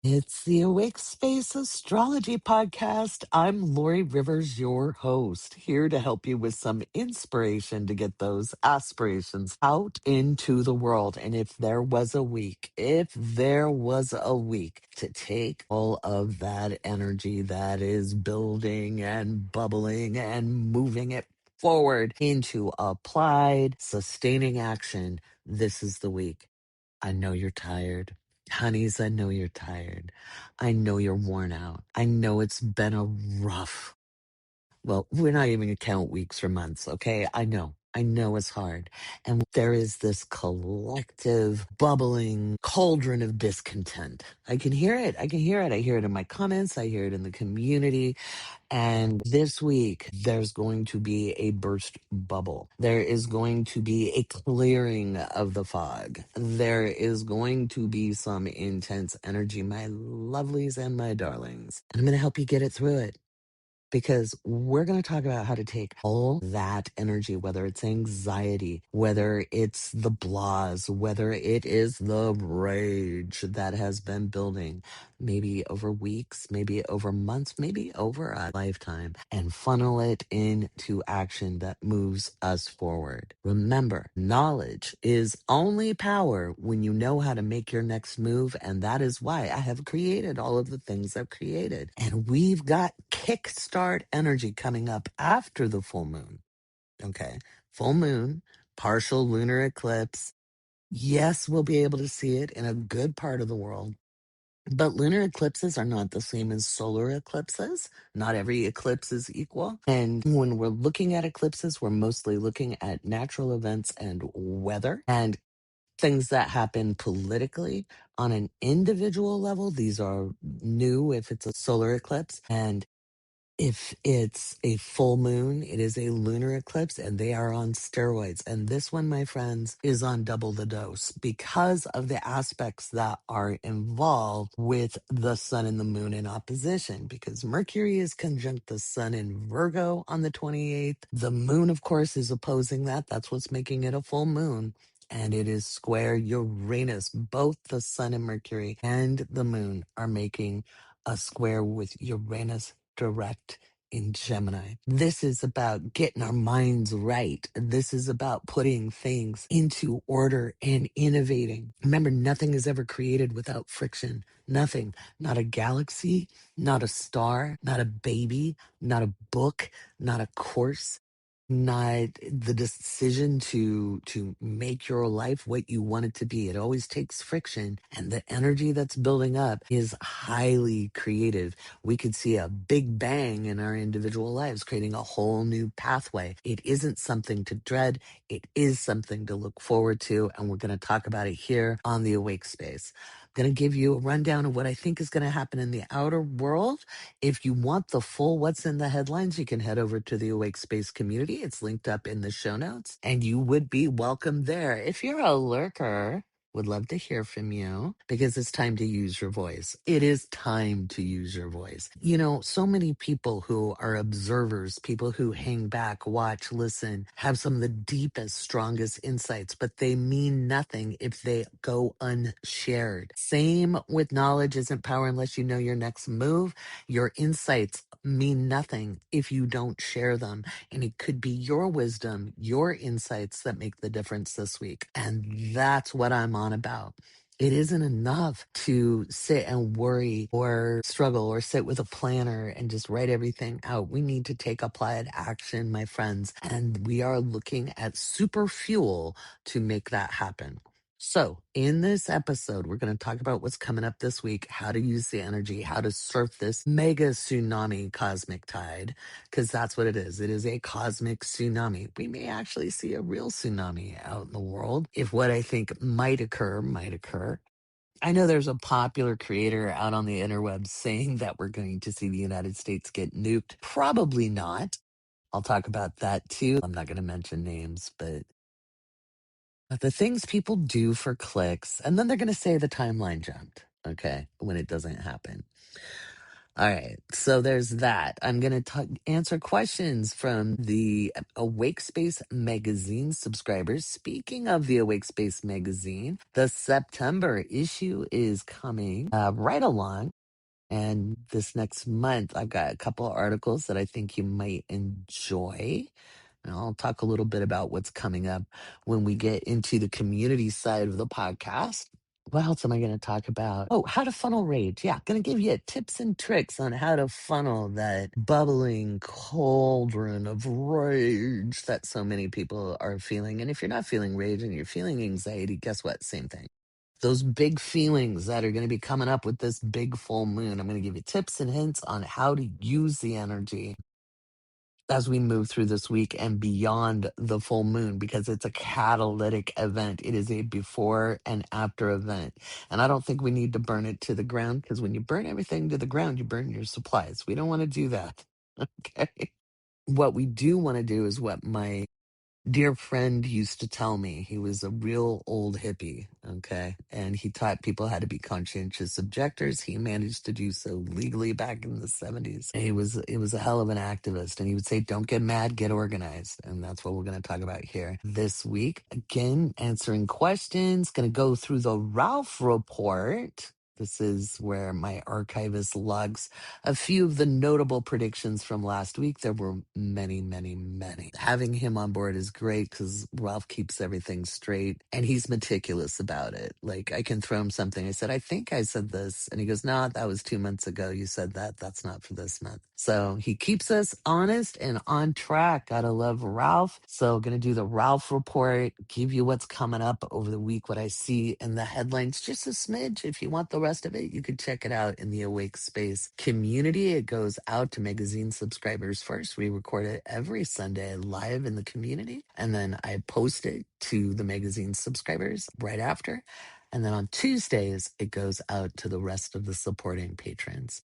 It's the Awake Space Astrology Podcast. I'm Laurie Rivers, your host, here to help you with some inspiration to get those aspirations out into the world. And if there was a week to take all of that energy that is building and bubbling and moving it forward into applied, sustaining action, this is the week. I know you're tired. Honeys, I know you're tired. I know you're worn out. I know it's been a rough, well, we're not even going to count weeks or months, okay? I know. I know it's hard. And there is this collective bubbling cauldron of discontent. I can hear it. I can hear it. I hear it in my comments. I hear it in the community. And this week, there's going to be a burst bubble. There is going to be a clearing of the fog. There is going to be some intense energy, my lovelies and my darlings. And I'm going to help you get it through it because we're going to talk about how to take all that energy, whether it's anxiety, whether it's the blahs, whether it is the rage that has been building, maybe over weeks, maybe over months, maybe over a lifetime, and funnel it into action that moves us forward. Remember, knowledge is only power when you know how to make your next move. And that is why I have created all of the things I've created. And we've got kickstart energy coming up after the full moon. Okay. Full moon, partial lunar eclipse. Yes, we'll be able to see it in a good part of the world. But lunar eclipses are not the same as solar eclipses. Not every eclipse is equal. And when we're looking at eclipses, we're mostly looking at natural events and weather and things that happen politically on an individual level. These are new if it's a solar eclipse. And if it's a full moon, it is a lunar eclipse and they are on steroids. And this one, my friends, is on double the dose because of the aspects that are involved with the sun and the moon in opposition. Because Mercury is conjunct the sun in Virgo on the 28th. The moon, of course, is opposing that. That's what's making it a full moon. And it is square Uranus. Both the sun and Mercury and the moon are making a square with Uranus direct in Gemini. This is about getting our minds right. This is about putting things into order and innovating. Remember, nothing is ever created without friction. Nothing. Not a galaxy, not a star, not a baby, not a book, not a course, not the decision to make your life what you want it to be. It always takes friction, and the energy that's building up is highly creative. We could see a big bang in our individual lives, creating a whole new pathway. It isn't something to dread. It is something to look forward to, and we're going to talk about it here on the Awake Space. I'm going to give you a rundown of what I think is going to happen in the outer world. If you want the full what's in the headlines, you can head over to the Awake Space community. It's linked up in the show notes, and you would be welcome there. If you're a lurker, would love to hear from you because it's time to use your voice. It is time to use your voice. You know, so many people who are observers, people who hang back, watch, listen, have some of the deepest, strongest insights, but they mean nothing if they go unshared. Same with knowledge isn't power unless you know your next move. Your insights mean nothing if you don't share them. And it could be your wisdom, your insights that make the difference this week. And that's what I'm on about. It isn't enough to sit and worry or struggle or sit with a planner and just write everything out. We need to take applied action, my friends. And we are looking at super fuel to make that happen. So, in this episode, we're going to talk about what's coming up this week, how to use the energy, how to surf this mega tsunami cosmic tide, because that's what it is. It is a cosmic tsunami. We may actually see a real tsunami out in the world if what I think might occur, might occur. I know there's a popular creator out on the interwebs saying that we're going to see the United States get nuked. Probably not. I'll talk about that too. I'm not going to mention names, but the things people do for clicks, and then they're going to say the timeline jumped, okay, when it doesn't happen. All right, so there's that. I'm going to answer questions from the Awake Space magazine subscribers. Speaking of the Awake Space magazine, the September issue is coming right along. And this next month, I've got a couple of articles that I think you might enjoy. And I'll talk a little bit about what's coming up when we get into the community side of the podcast. What else am I going to talk about? Oh, how to funnel rage. Yeah, going to give you tips and tricks on how to funnel that bubbling cauldron of rage that so many people are feeling. And if you're not feeling rage and you're feeling anxiety, guess what? Same thing. Those big feelings that are going to be coming up with this big full moon. I'm going to give you tips and hints on how to use the energy as we move through this week and beyond the full moon, because it's a catalytic event. It is a before and after event. And I don't think we need to burn it to the ground, because when you burn everything to the ground, you burn your supplies. We don't want to do that. Okay. What we do want to do is what my dear friend used to tell me. He was a real old hippie, okay? And he taught people how to be conscientious objectors. He managed to do so legally back in the 70s. And he was a hell of an activist. And he would say, don't get mad, get organized. And that's what we're going to talk about here this week. Again, answering questions, going to go through the Ralph report. This is where my archivist logs a few of the notable predictions from last week. There were many, many, many. Having him on board is great because Ralph keeps everything straight and he's meticulous about it. Like, I can throw him something. I said, I think I said this. And he goes, no, that was 2 months ago. You said that. That's not for this month. So he keeps us honest and on track. Gotta love Ralph. So gonna do the Ralph report, give you what's coming up over the week, what I see in the headlines, just a smidge. If you want the rest of it, you could check it out in the Awake Space community. It goes out to magazine subscribers first. We record it every Sunday live in the community, and then I post it to the magazine subscribers right after. And then on Tuesdays, it goes out to the rest of the supporting patrons.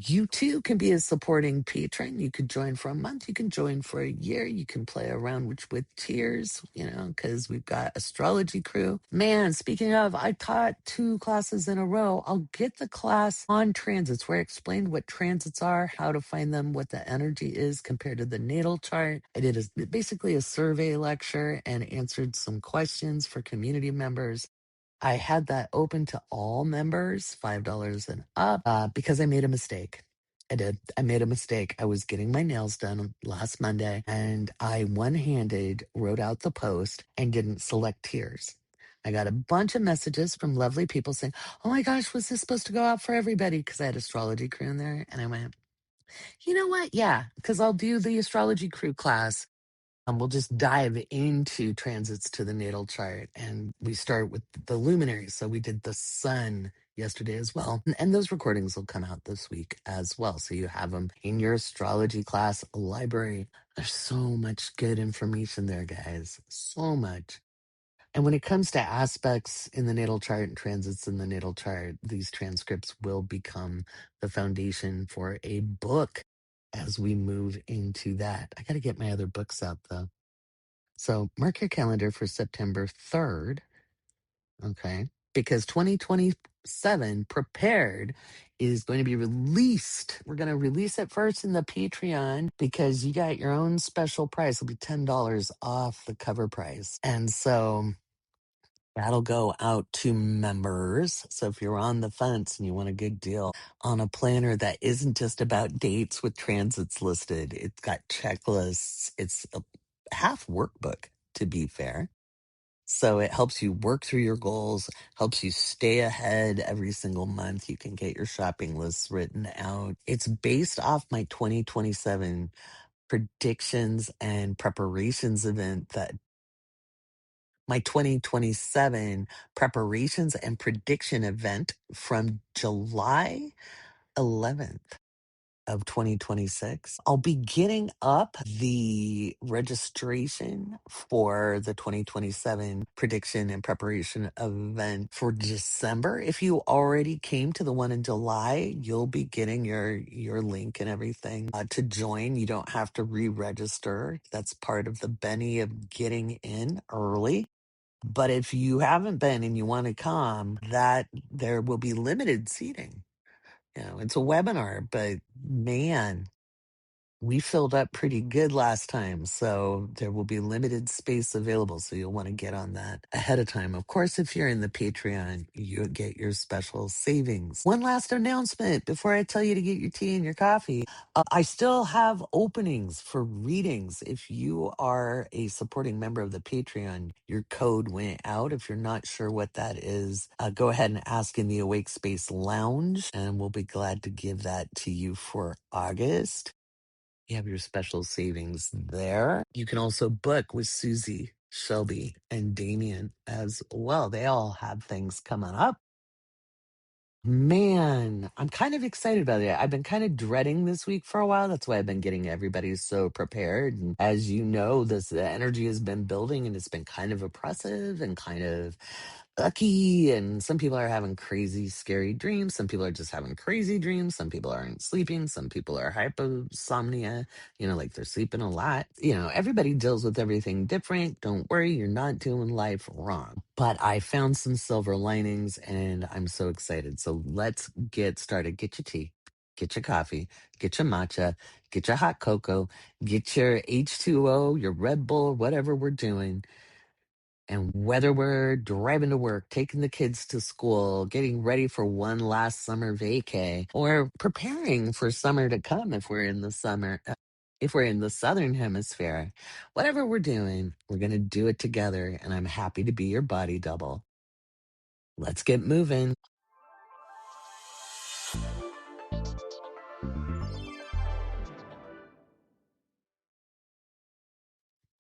You too can be a supporting patron. You could join for a month. You can join for a year. You can play around with tiers, because we've got astrology crew. Man, speaking of, I taught 2 classes in a row. I'll get the class on transits where I explained what transits are, how to find them, what the energy is compared to the natal chart. I did basically a survey lecture and answered some questions for community members. I had that open to all members, $5 and up, because I made a mistake. I did. I made a mistake. I was getting my nails done last Monday and I one-handed wrote out the post and didn't select tiers. I got a bunch of messages from lovely people saying, oh my gosh, was this supposed to go out for everybody? Because I had astrology crew in there. And I went, you know what? Yeah, because I'll do the astrology crew class. We'll just dive into transits to the natal chart, and we start with the luminaries. So we did the sun yesterday as well. And those recordings will come out this week as well. So you have them in your astrology class library. There's so much good information there, guys. So much. And when it comes to aspects in the natal chart and transits in the natal chart, these transcripts will become the foundation for a book as we move into that. I got to get my other books out though. So mark your calendar for September 3rd, okay? Because 2027 Prepared is going to be released. We're going to release it first in the Patreon because you got your own special price. It'll be $10 off the cover price. And so that'll go out to members. So if you're on the fence and you want a good deal on a planner that isn't just about dates with transits listed, it's got checklists. It's a half workbook, to be fair. So it helps you work through your goals, helps you stay ahead every single month. You can get your shopping lists written out. It's based off my 2027 predictions and preparations event that my 2027 preparations and prediction event from July 11th of 2026. I'll be getting up the registration for the 2027 prediction and preparation event for December. If you already came to the one in July, you'll be getting your link and everything to join. You don't have to re-register. That's part of the Benny of getting in early. But if you haven't been and you want to come, that there will be limited seating. It's a webinar, but man, we filled up pretty good last time, so there will be limited space available. So you'll want to get on that ahead of time. Of course, if you're in the Patreon, you get your special savings. One last announcement before I tell you to get your tea and your coffee. I still have openings for readings. If you are a supporting member of the Patreon, your code went out. If you're not sure what that is, go ahead and ask in the Awake Space Lounge, and we'll be glad to give that to you for August. You have your special savings there. You can also book with Susie, Shelby, and Damien as well. They all have things coming up. Man, I'm kind of excited about it. I've been kind of dreading this week for a while. That's why I've been getting everybody so prepared. And as you know, the energy has been building and it's been kind of oppressive and kind of ucky. And some people are having crazy, scary dreams. Some people are just having crazy dreams. Some people aren't sleeping. Some people are hyposomnia, like they're sleeping a lot. Everybody deals with everything different. Don't worry, you're not doing life wrong. But I found some silver linings and I'm so excited. So let's get started. Get your tea, get your coffee, get your matcha, get your hot cocoa, get your H2O, your Red Bull, whatever we're doing. And whether we're driving to work, taking the kids to school, getting ready for one last summer vacay, or preparing for summer to come if we're in the if we're in the southern hemisphere, whatever we're doing, we're going to do it together. And I'm happy to be your body double. Let's get moving.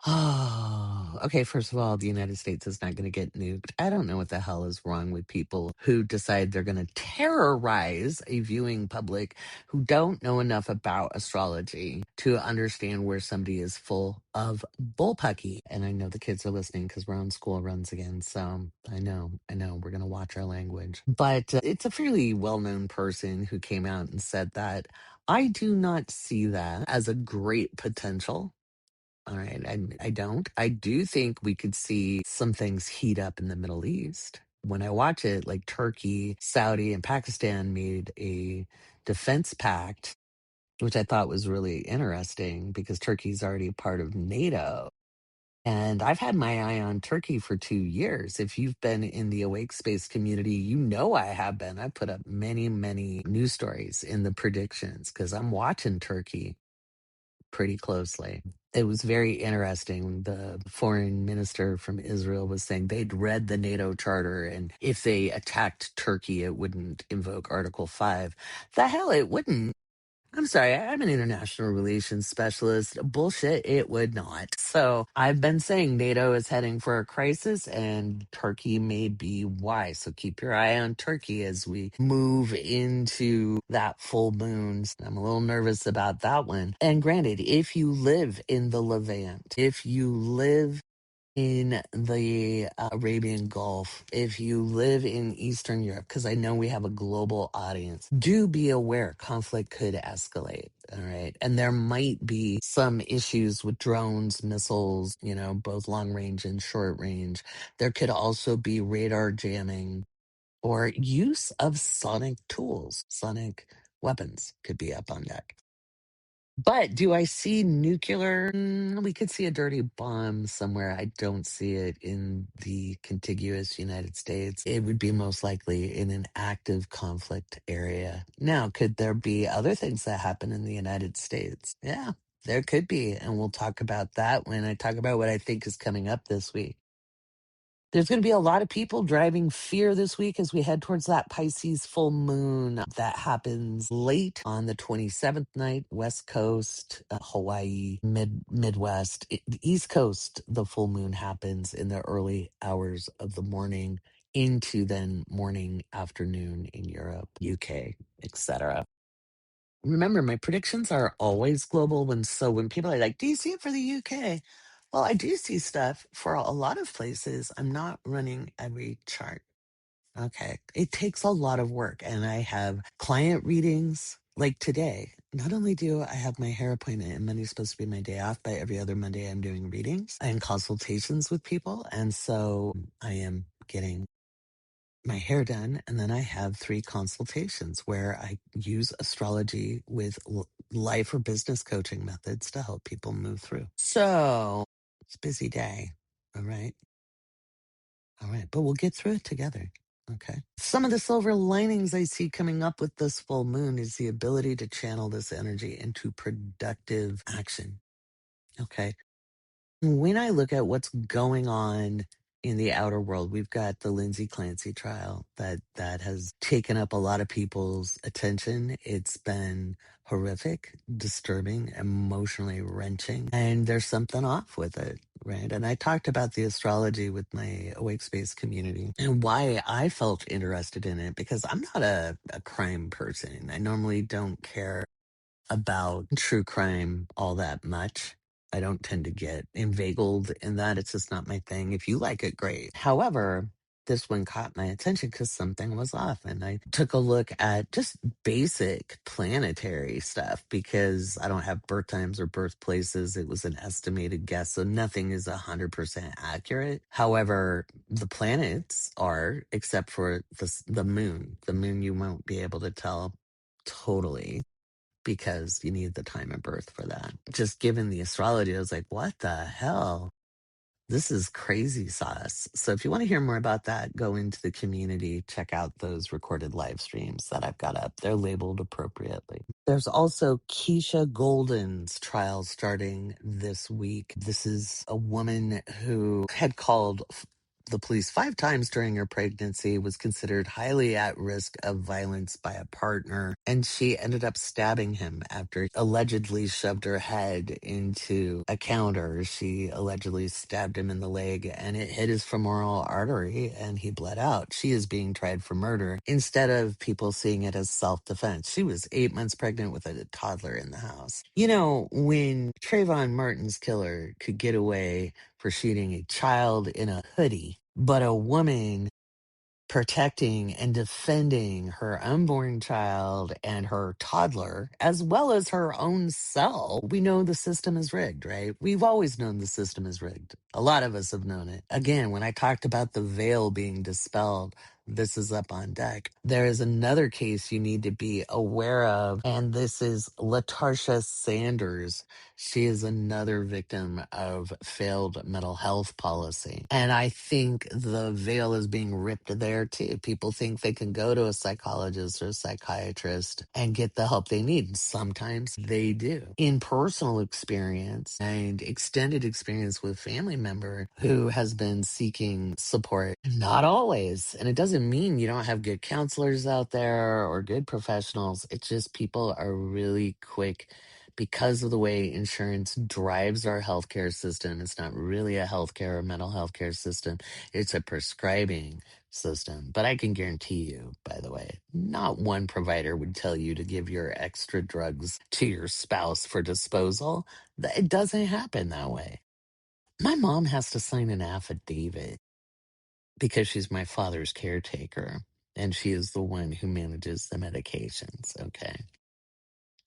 Oh, okay. First of all, the United States is not going to get nuked. I don't know what the hell is wrong with people who decide they're going to terrorize a viewing public who don't know enough about astrology to understand where somebody is full of bullpucky. And I know the kids are listening because we're on school runs again. So I know, we're going to watch our language. But it's a fairly well known person who came out and said that I do not see that as a great potential. All right. I don't. I do think we could see some things heat up in the Middle East. When I watch it, like Turkey, Saudi, and Pakistan made a defense pact, which I thought was really interesting because Turkey's already part of NATO. And I've had my eye on Turkey for 2 years. If you've been in the Awake Space community, you know I have been. I've put up many, many news stories in the predictions because I'm watching Turkey pretty closely. It was very interesting. The foreign minister from Israel was saying they'd read the NATO charter, and if they attacked Turkey, it wouldn't invoke Article 5. The hell it wouldn't. I'm sorry, I'm an international relations specialist. Bullshit, it would not. So I've been saying NATO is heading for a crisis and Turkey may be why. So keep your eye on Turkey as we move into that full moon. I'm a little nervous about that one. And granted, if you live in the Levant, if you live in the Arabian Gulf, if you live in Eastern Europe, because I know we have a global audience, do be aware conflict could escalate. All right. And there might be some issues with drones, missiles, both long range and short range. There could also be radar jamming or use of sonic tools, sonic weapons could be up on deck. But do I see nuclear? We could see a dirty bomb somewhere. I don't see it in the contiguous United States. It would be most likely in an active conflict area. Now, could there be other things that happen in the United States? Yeah, there could be. And we'll talk about that when I talk about what I think is coming up this week. There's going to be a lot of people driving fear this week as we head towards that Pisces full moon that happens late on the 27th night, West Coast, Hawaii, Midwest. The East Coast, the full moon happens in the early hours of the morning into then morning, afternoon in Europe, UK, etc. Remember, my predictions are always global. When people are like, "Do you see it for the UK?" Well, I do see stuff for a lot of places. I'm not running every chart. Okay. It takes a lot of work. And I have client readings like today. Not only do I have my hair appointment, and Monday's supposed to be my day off, but every other Monday I'm doing readings and consultations with people. And so I am getting my hair done, and then I have 3 consultations where I use astrology with life or business coaching methods to help people move through. So it's a busy day. All right. All right. But we'll get through it together. Okay. Some of the silver linings I see coming up with this full moon is the ability to channel this energy into productive action. Okay. When I look at what's going on in the outer world, we've got the Lindsay Clancy trial that has taken up a lot of people's attention. It's been horrific, disturbing, emotionally wrenching, and there's something off with it, right? And I talked about the astrology with my Awake Space community and why I felt interested in it because I'm not a crime person. I normally don't care about true crime all that much. I don't tend to get inveigled in that. It's just not my thing. If you like it, great. However, this one caught my attention because something was off. And I took a look at just basic planetary stuff because I don't have birth times or birthplaces. It was an estimated guess. So nothing is 100% accurate. However, the planets are, except for the moon. The moon, you won't be able to tell totally because you need the time of birth for that. Just given the astrology, I was like, what the hell? This is crazy sauce. So if you want to hear more about that, go into the community, check out those recorded live streams that I've got up. They're labeled appropriately. There's also Keisha Golden's trial starting this week. This is a woman who had called the police 5 times during her pregnancy, was considered highly at risk of violence by a partner, and she ended up stabbing him after allegedly shoved her head into a counter. She allegedly stabbed him in the leg and it hit his femoral artery and he bled out. She is being tried for murder instead of people seeing it as self-defense. She was 8 months pregnant with a toddler in the house. You know, when Trayvon Martin's killer could get away for shooting a child in a hoodie, but a woman protecting and defending her unborn child and her toddler, as well as her own self, we know the system is rigged, right? We've always known the system is rigged. A lot of us have known it. Again, when I talked about the veil being dispelled, this is up on deck. There is another case you need to be aware of, and this is Latarsha Sanders. She is another victim of failed mental health policy. And I think the veil is being ripped there too. People think they can go to a psychologist or a psychiatrist and get the help they need. Sometimes they do. In personal experience and extended experience with family member who has been seeking support, not always. And it doesn't mean you don't have good counselors out there or good professionals. It's just people are really quick because of the way insurance drives our healthcare system. It's not really a healthcare or mental health care system. It's a prescribing system. But I can guarantee you, by the way, not one provider would tell you to give your extra drugs to your spouse for disposal. It doesn't happen that way. My mom has to sign an affidavit because she's my father's caretaker and she is the one who manages the medications. Okay.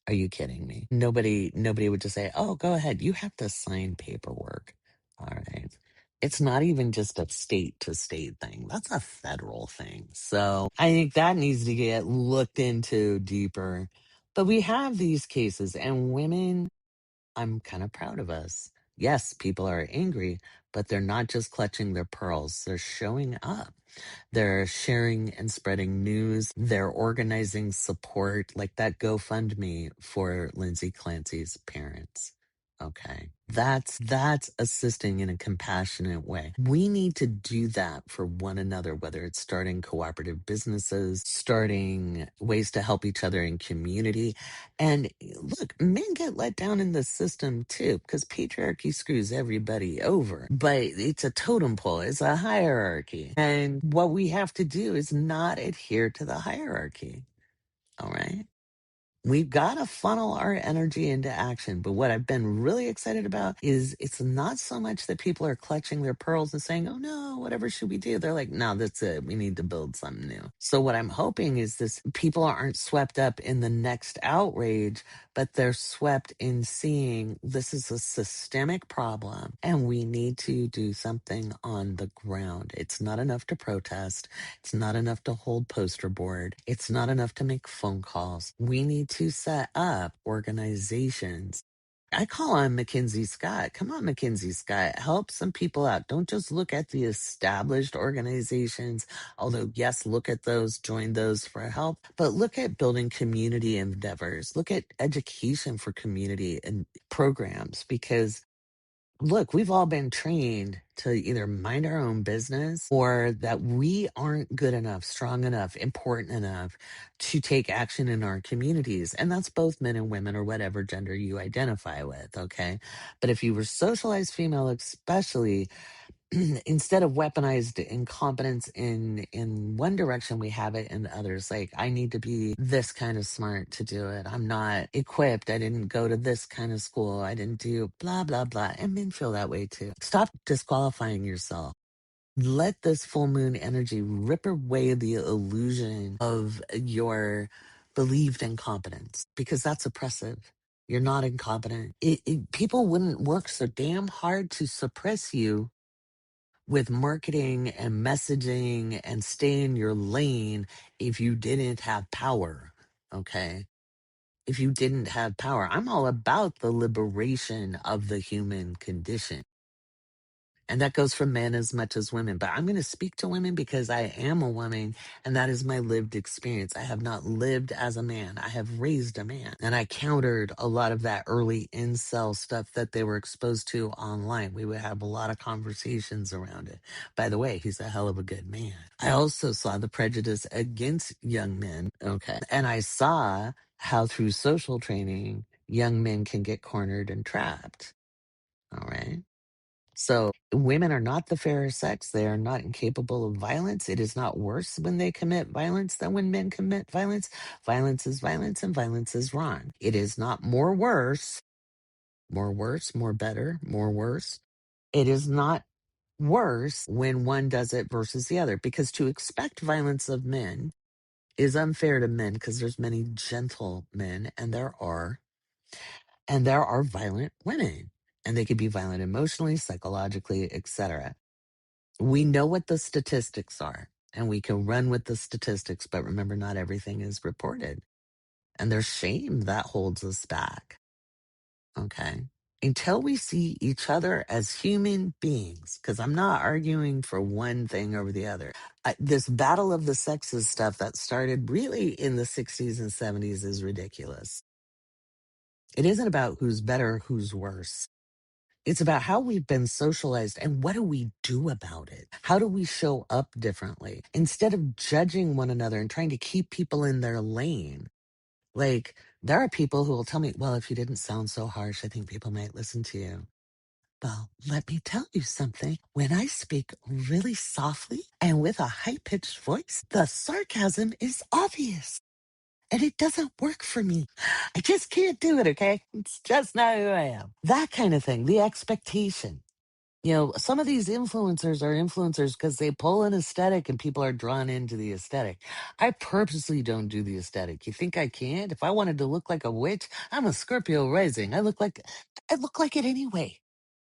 Are you kidding me? Nobody would just say, "Oh, go ahead. You have to sign paperwork." All right. It's not even just a state to state thing. That's a federal thing. So I think that needs to get looked into deeper. But we have these cases and women, I'm kind of proud of us. Yes, people are angry, but they're not just clutching their pearls. They're showing up. They're sharing and spreading news. They're organizing support, like that GoFundMe for Lindsay Clancy's parents. Okay. That's assisting in a compassionate way. We need to do that for one another, whether it's starting cooperative businesses, starting ways to help each other in community. And look, men get let down in the system too, because patriarchy screws everybody over. But it's a totem pole, it's a hierarchy. And what we have to do is not adhere to the hierarchy. All right. We've got to funnel our energy into action. But what I've been really excited about is it's not so much that people are clutching their pearls and saying, oh no, whatever should we do? They're like, no, that's it. We need to build something new. So what I'm hoping is this people aren't swept up in the next outrage, but they're swept in seeing this is a systemic problem and we need to do something on the ground. It's not enough to protest. It's not enough to hold poster board. It's not enough to make phone calls. We need to set up organizations. I call on Mackenzie Scott. Come on, Mackenzie Scott. Help some people out. Don't just look at the established organizations, although, yes, look at those, join those for help, but look at building community endeavors. Look at education for community and programs because look, we've all been trained to either mind our own business or that we aren't good enough, strong enough, important enough to take action in our communities. And that's both men and women or whatever gender you identify with. Okay. But if you were socialized female, especially, instead of weaponized incompetence in one direction, we have it in others. Like, I need to be this kind of smart to do it. I'm not equipped. I didn't go to this kind of school. I didn't do blah blah blah. And men feel that way too. Stop disqualifying yourself. Let this full moon energy rip away the illusion of your believed incompetence because that's oppressive. You're not incompetent. People wouldn't work so damn hard to suppress you with marketing and messaging and stay in your lane if you didn't have power. Okay. If you didn't have power, I'm all about the liberation of the human condition. And that goes for men as much as women. But I'm going to speak to women because I am a woman and that is my lived experience. I have not lived as a man. I have raised a man. And I countered a lot of that early incel stuff that they were exposed to online. We would have a lot of conversations around it. By the way, he's a hell of a good man. I also saw the prejudice against young men. Okay. And I saw how through social training, young men can get cornered and trapped. All right. So women are not the fairer sex. They are not incapable of violence. It is not worse when they commit violence than when men commit violence. Violence is violence and violence is wrong. It is not more worse, more better, more worse. It is not worse when one does it versus the other because to expect violence of men is unfair to men because there's many gentle men and there are violent women and they could be violent emotionally, psychologically, etc. We know what the statistics are and we can run with the statistics, but remember, not everything is reported. And there's shame that holds us back. Okay. Until we see each other as human beings, because I'm not arguing for one thing over the other. This battle of the sexes stuff that started really in the 60s and 70s is ridiculous. It isn't about who's better, who's worse. It's about how we've been socialized and what do we do about it? How do we show up differently? Instead of judging one another and trying to keep people in their lane. Like, there are people who will tell me, well, if you didn't sound so harsh, I think people might listen to you. Well, let me tell you something. When I speak really softly and with a high pitched voice, the sarcasm is obvious. And it doesn't work for me. I just can't do it, okay? It's just not who I am. That kind of thing, the expectation. You know, some of these influencers are influencers because they pull an aesthetic and people are drawn into the aesthetic. I purposely don't do the aesthetic. You think I can't? If I wanted to look like a witch, I'm a Scorpio rising. I look like it anyway.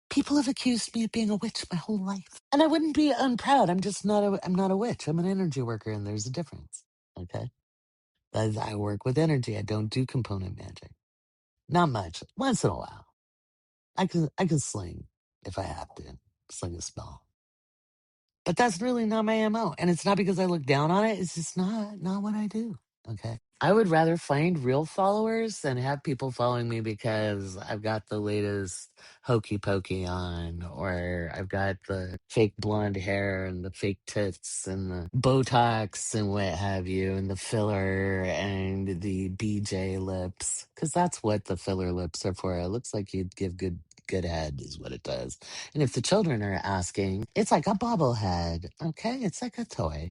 People have accused me of being a witch my whole life. And I wouldn't be unproud. I'm not a witch. I'm an energy worker and there's a difference. Okay. I work with energy. I don't do component magic. Not much. Once in a while. I can sling if I have to. Sling a spell. But that's really not my MO. And it's not because I look down on it. It's just not what I do. Okay. I would rather find real followers than have people following me because I've got the latest hokey pokey on, or I've got the fake blonde hair and the fake tits and the Botox and what have you, and the filler and the BJ lips. Because that's what the filler lips are for. It looks like you'd give good head is what it does. And if the children are asking, it's like a bobblehead. Okay. It's like a toy.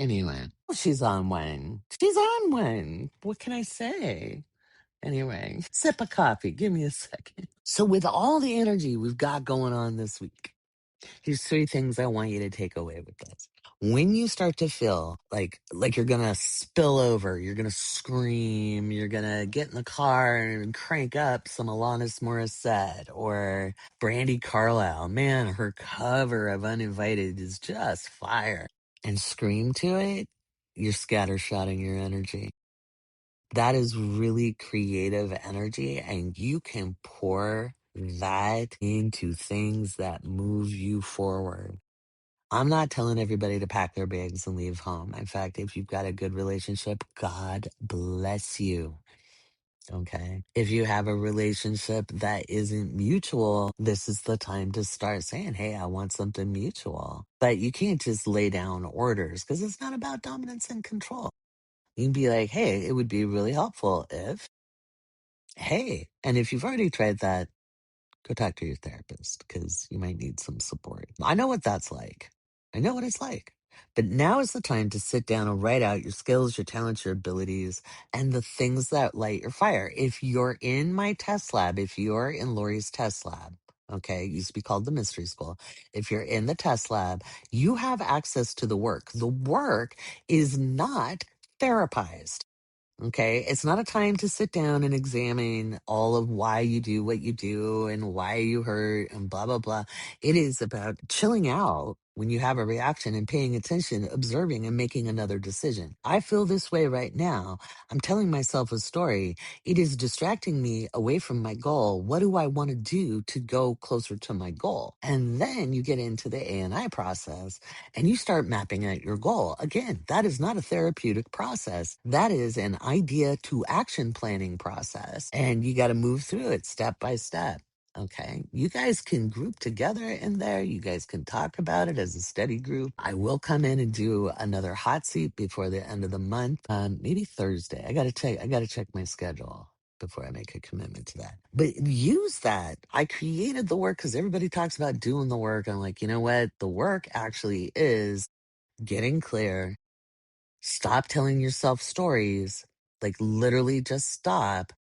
Anyway, she's on one. She's on one. What can I say? Anyway, sip of coffee. Give me a second. So, with all the energy we've got going on this week, here's three things I want you to take away with this. When you start to feel like you're gonna spill over, you're gonna scream, you're gonna get in the car and crank up some Alanis Morissette or Brandy Carlisle. Man, her cover of Uninvited is just fire. And scream to it, you're scattershotting your energy. That is really creative energy, and you can pour that into things that move you forward. I'm not telling everybody to pack their bags and leave home. In fact, if you've got a good relationship, God bless you. Okay. If you have a relationship that isn't mutual, this is the time to start saying, hey, I want something mutual. But you can't just lay down orders because it's not about dominance and control. You can be like, hey, it would be really helpful if, hey, and if you've already tried that, go talk to your therapist because you might need some support. I know what that's like. I know what it's like. But now is the time to sit down and write out your skills, your talents, your abilities, and the things that light your fire. If you're in my test lab, if you're in Laurie's test lab, okay, it used to be called the mystery school. If you're in the test lab, you have access to the work. The work is not therapized. Okay. It's not a time to sit down and examine all of why you do what you do and why you hurt and blah, blah, blah. It is about chilling out when you have a reaction and paying attention, observing and making another decision. I feel this way right now. I'm telling myself a story. It is distracting me away from my goal. What do I want to do to go closer to my goal? And then you get into the ANI process and you start mapping out your goal. Again, that is not a therapeutic process. That is an idea to action planning process. And you got to move through it step by step. Okay. You guys can group together in there. You guys can talk about it as a study group. I will come in and do another hot seat before the end of the month. Maybe Thursday. I gotta check my schedule before I make a commitment to that. But use that. I created the work because everybody talks about doing the work. I'm like, you know what? The work actually is getting clear. Stop telling yourself stories. Like literally just stop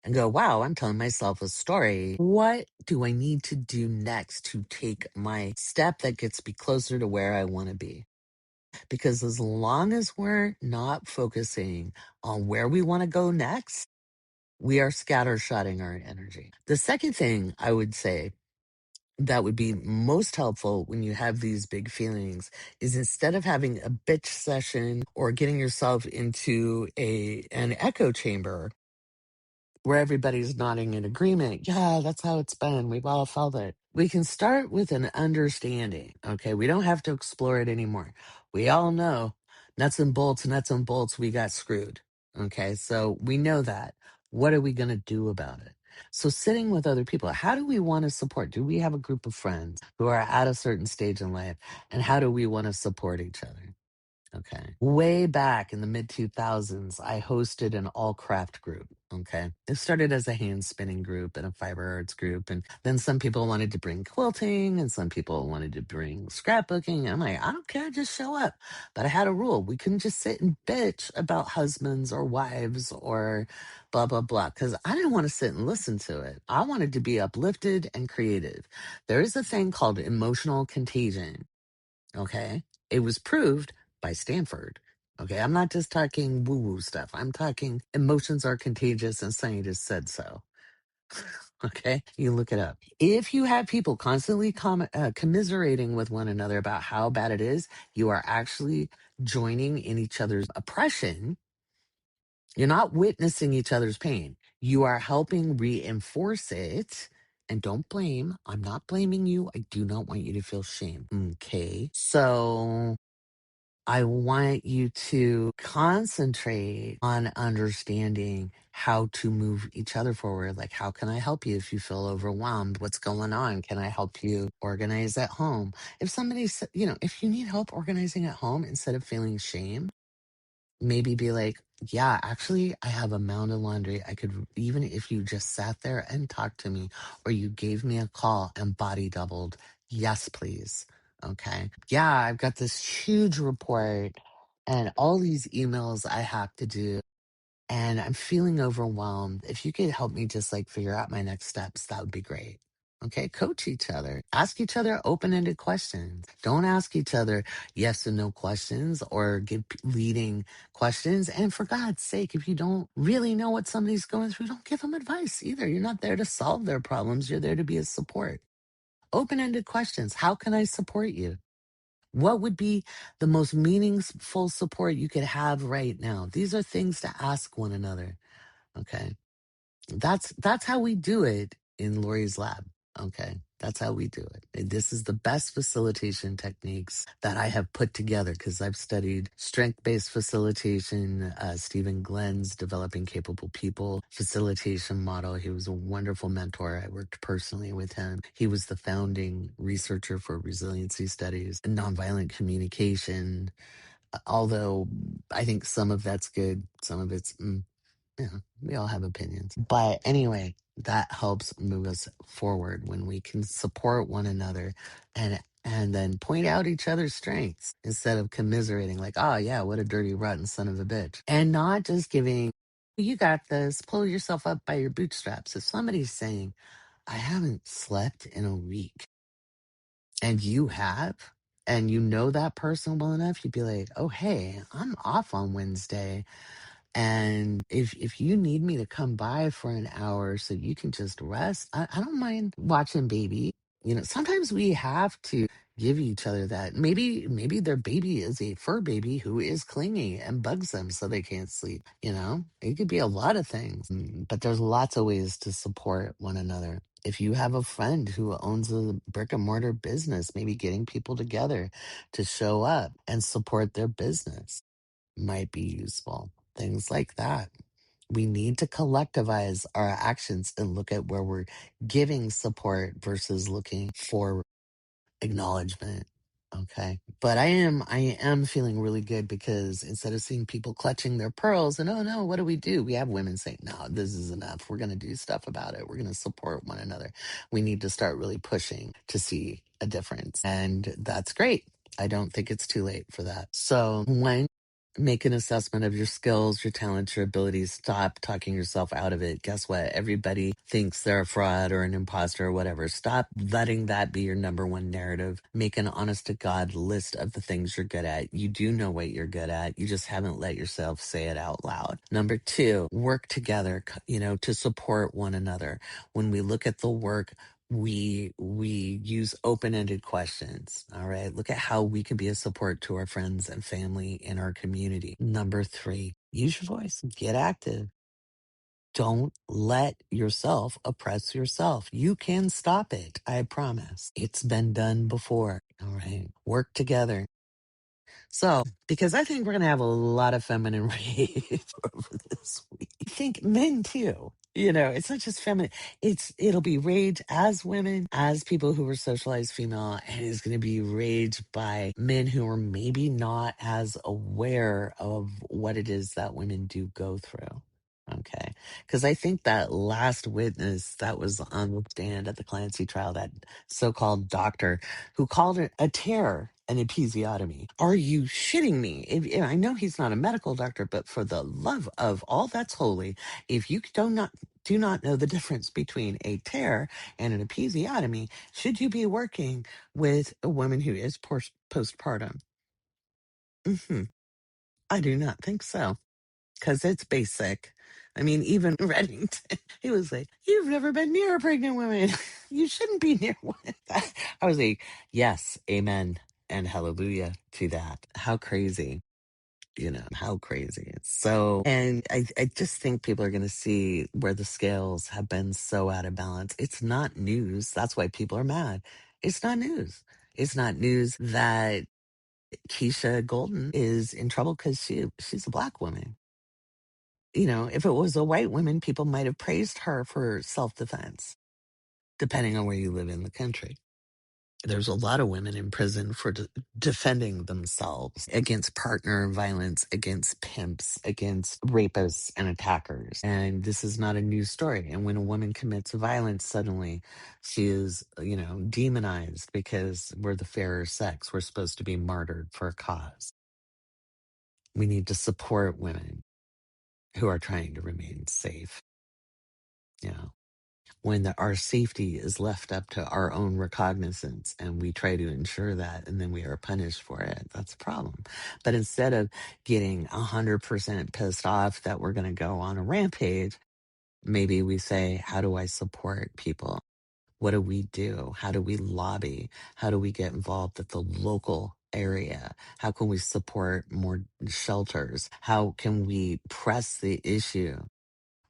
and go, wow, I'm telling myself a story. What do I need to do next to take my step that gets me closer to where I want to be? Because as long as we're not focusing on where we want to go next, we are scattershotting our energy. The second thing I would say that would be most helpful when you have these big feelings is instead of having a bitch session or getting yourself into an echo chamber where everybody's nodding in agreement. Yeah, that's how it's been. We've all felt it. We can start with an understanding. Okay. We don't have to explore it anymore. We all know nuts and bolts, we got screwed. Okay. So we know that. What are we going to do about it? So sitting with other people, how do we want to support? Do we have a group of friends who are at a certain stage in life? And how do we want to support each other? Okay. Way back in the mid 2000s, I hosted an all craft group. Okay. It started as a hand spinning group and a fiber arts group. And then some people wanted to bring quilting and some people wanted to bring scrapbooking. I'm like, I don't care, just show up. But I had a rule. We couldn't just sit and bitch about husbands or wives or blah, blah, blah. Because I didn't want to sit and listen to it. I wanted to be uplifted and creative. There is a thing called emotional contagion. Okay. It was proved by Stanford. Okay. I'm not just talking woo woo stuff. I'm talking emotions are contagious and scientists said so. Okay. You look it up. If you have people constantly commiserating with one another about how bad it is, you are actually joining in each other's oppression. You're not witnessing each other's pain. You are helping reinforce it. And don't blame. I'm not blaming you. I do not want you to feel shame. Okay. So I want you to concentrate on understanding how to move each other forward. Like, how can I help you if you feel overwhelmed? What's going on? Can I help you organize at home? If somebody said, if you need help organizing at home instead of feeling shame, maybe be like, yeah, actually, I have a mound of laundry. I could, even if you just sat there and talked to me, or you gave me a call and body doubled, yes, please. Okay. Yeah, I've got this huge report and all these emails I have to do. and I'm feeling overwhelmed. If you could help me just like figure out my next steps, that would be great. Okay, coach each other. Ask each other open ended questions. Don't ask each other yes and no questions or give leading questions. And for God's sake, if you don't really know what somebody's going through, don't give them advice either. You're not there to solve their problems, you're there to be a support. Open ended questions. How can I support you? What would be the most meaningful support you could have right now? These are things to ask one another. Okay. That's how we do it in Laurie's lab. Okay. That's how we do it. And this is the best facilitation techniques that I have put together because I've studied strength-based facilitation, Stephen Glenn's Developing Capable People facilitation model. He was a wonderful mentor. I worked personally with him. He was the founding researcher for resiliency studies and nonviolent communication. Although I think some of that's good, some of it's yeah, we all have opinions. But anyway, that helps move us forward when we can support one another and then point out each other's strengths instead of commiserating like, oh yeah, what a dirty rotten son of a bitch. And not just giving, you got this, pull yourself up by your bootstraps. If somebody's saying, I haven't slept in a week and you have, and you know that person well enough, you'd be like, oh hey, I'm off on Wednesday. And if you need me to come by for an hour so you can just rest, I don't mind watching baby. You know, sometimes we have to give each other that. Maybe their baby is a fur baby who is clingy and bugs them so they can't sleep. You know, it could be a lot of things, but there's lots of ways to support one another. If you have a friend who owns a brick and mortar business, maybe getting people together to show up and support their business might be useful. Things like that. We need to collectivize our actions and look at where we're giving support versus looking for acknowledgement. Okay. But I am feeling really good because instead of seeing people clutching their pearls and, oh no, what do? We have women saying, no, this is enough. We're going to do stuff about it. We're going to support one another. We need to start really pushing to see a difference. And that's great. I don't think it's too late for that. So when make an assessment of your skills, your talents, your abilities. Stop talking yourself out of it. Guess what? Everybody thinks they're a fraud or an imposter or whatever. Stop letting that be your number one narrative. Make an honest to God list of the things you're good at. You do know what you're good at. You just haven't let yourself say it out loud. Number two, work together, to support one another. When we look at the work, we use open-ended questions. All right, look at how we can be a support to our friends and family in our community. Number three, use your voice, get active. Don't let yourself oppress yourself. You can stop it, I promise. It's been done before. All right, work together. So, because I think we're going to have a lot of feminine rage over this week. I think men too. It's not just feminine. It'll be rage as women, as people who were socialized female, and it's going to be rage by men who are maybe not as aware of what it is that women do go through. Okay. Because I think that last witness that was on the stand at the Clancy trial, that so-called doctor who called it a tear an episiotomy. Are you shitting me? I know he's not a medical doctor, but for the love of all that's holy, if you do not know the difference between a tear and an episiotomy, should you be working with a woman who is postpartum? I do not think so, because it's basic. I mean, even Reddington, he was like, "You've never been near a pregnant woman. You shouldn't be near one." I was like, yes, amen, and hallelujah to that. How crazy, how crazy. So, and I just think people are going to see where the scales have been so out of balance. It's not news. That's why people are mad. It's not news. It's not news that Keisha Golden is in trouble because she's a black woman. If it was a white woman, people might have praised her for self-defense, depending on where you live in the country. There's a lot of women in prison for defending themselves against partner violence, against pimps, against rapists and attackers. And this is not a new story. And when a woman commits violence, suddenly she is, demonized because we're the fairer sex. We're supposed to be martyred for a cause. We need to support women. who are trying to remain safe. When our safety is left up to our own recognizance and we try to ensure that and then we are punished for it, that's a problem. But instead of getting 100% pissed off that we're going to go on a rampage, maybe we say, how do I support people? What do we do? How do we lobby? How do we get involved at the local area? How can we support more shelters? How can we press the issue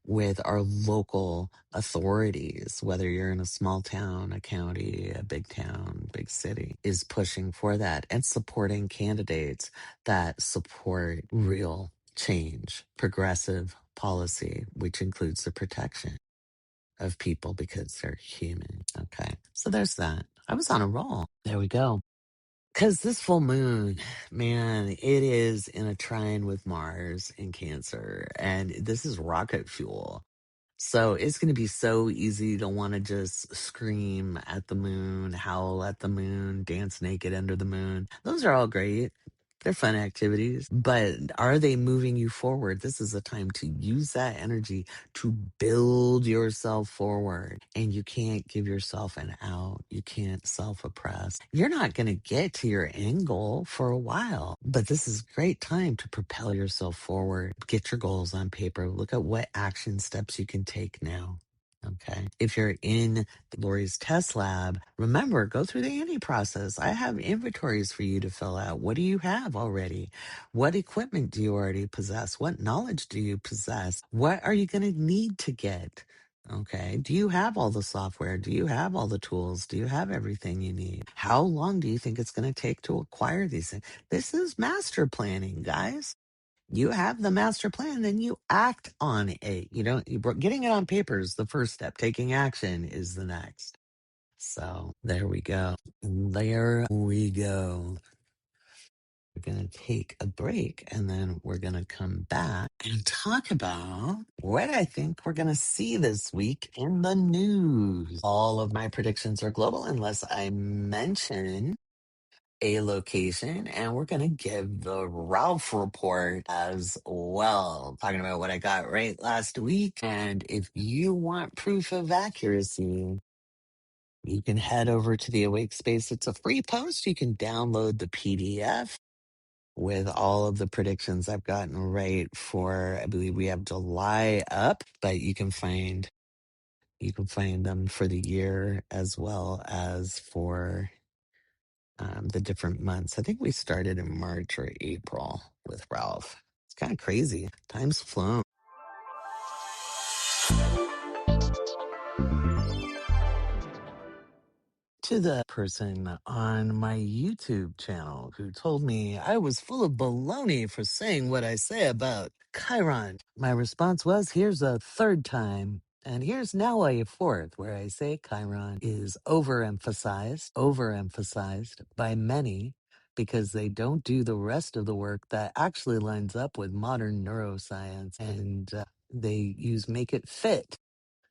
with our local authorities, whether you're in a small town, a county, a big town, big city, is pushing for that and supporting candidates that support real change, progressive policy, which includes the protection of people because they're human. Okay. So there's that. I was on a roll. There we go. Because this full moon, man, it is in a trine with Mars in Cancer, and this is rocket fuel. So it's going to be so easy to want to just scream at the moon, howl at the moon, dance naked under the moon. Those are all great. They're fun activities, but are they moving you forward? This is a time to use that energy to build yourself forward. And you can't give yourself an out. You can't self oppress. You're not going to get to your end goal for a while, but this is a great time to propel yourself forward. Get your goals on paper. Look at what action steps you can take now. Okay. If you're in Laurie's test lab, remember, go through the Annie process. I have inventories for you to fill out. What do you have already? What equipment do you already possess? What knowledge do you possess? What are you going to need to get? Okay. Do you have all the software? Do you have all the tools? Do you have everything you need? How long do you think it's going to take to acquire these things? This is master planning, guys. You have the master plan, then you act on it. Getting it on paper is the first step. Taking action is the next. So there we go. There we go. We're going to take a break and then we're going to come back and talk about what I think we're going to see this week in the news. All of my predictions are global unless I mention a location, and we're going to give the Ralph report as well, talking about what I got right last week. And if you want proof of accuracy, you can head over to the Awake Space. It's a free post. You can download the PDF with all of the predictions I've gotten right for, I believe we have July up, but you can find them for the year as well as for the different months. I think we started in March or April with Ralph. It's kind of crazy. Time's flown. To the person on my YouTube channel who told me I was full of baloney for saying what I say about Chiron, my response was, here's a third time. And here's now a fourth, where I say Chiron is overemphasized by many because they don't do the rest of the work that actually lines up with modern neuroscience. And they use make it fit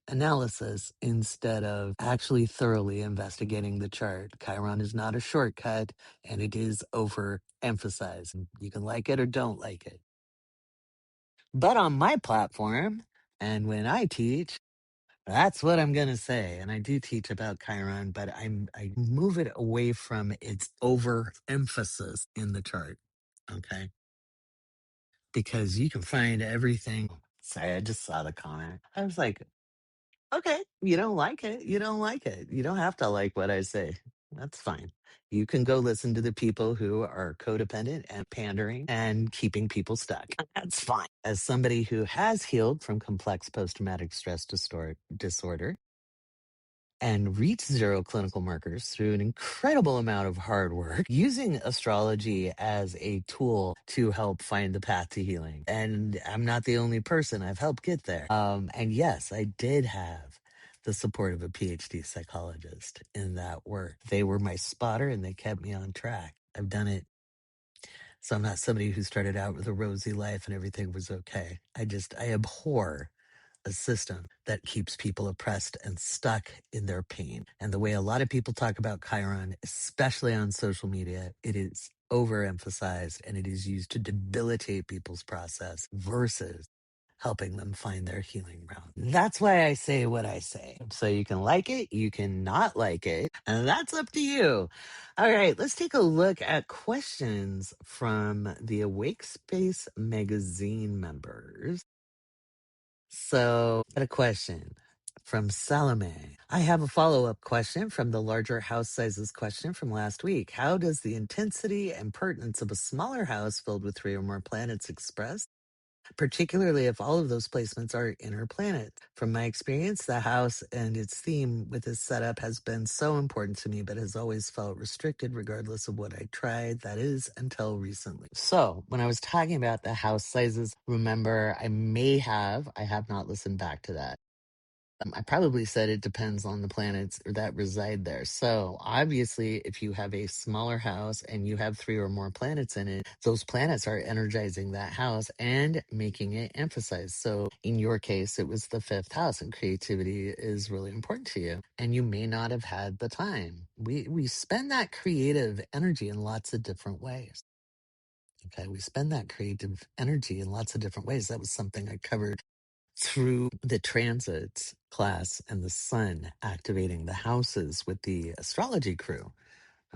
analysis instead of actually thoroughly investigating the chart. Chiron is not a shortcut and it is overemphasized. You can like it or don't like it. But on my platform, and when I teach, that's what I'm going to say. And I do teach about Chiron, but I move it away from its overemphasis in the chart. Okay. Because you can find everything. Sorry, I just saw the comment. I was like, okay, you don't like it. You don't like it. You don't have to like what I say. That's fine. You can go listen to the people who are codependent and pandering and keeping people stuck. That's fine. As somebody who has healed from complex post traumatic stress disorder and reached zero clinical markers through an incredible amount of hard work using astrology as a tool to help find the path to healing. And I'm not the only person. I've helped get there. And yes, I did have the support of a PhD psychologist in that work. They were my spotter and they kept me on track. I've done it. So I'm not somebody who started out with a rosy life and everything was okay. I abhor a system that keeps people oppressed and stuck in their pain. And the way a lot of people talk about Chiron, especially on social media, it is overemphasized and it is used to debilitate people's process versus helping them find their healing route. That's why I say what I say. So you can like it, you can not like it, and that's up to you. All right, let's take a look at questions from the Awake Space magazine members. So, got a question from Salome. I have a follow up question from the larger house sizes question from last week. How does the intensity and pertinence of a smaller house filled with 3 or more planets express, particularly if all of those placements are inner planets? From my experience, the house and its theme with its setup has been so important to me, but has always felt restricted regardless of what I tried. That is until recently. So when I was talking about the house sizes, remember, I have not listened back to that. I probably said it depends on the planets that reside there. So obviously, if you have a smaller house and you have 3 or more planets in it, those planets are energizing that house and making it emphasize. So in your case, it was the 5th house, and creativity is really important to you. And you may not have had the time. We spend that creative energy in lots of different ways. Okay, we spend that creative energy in lots of different ways. That was something I covered through the transits class and the sun activating the houses with the astrology crew.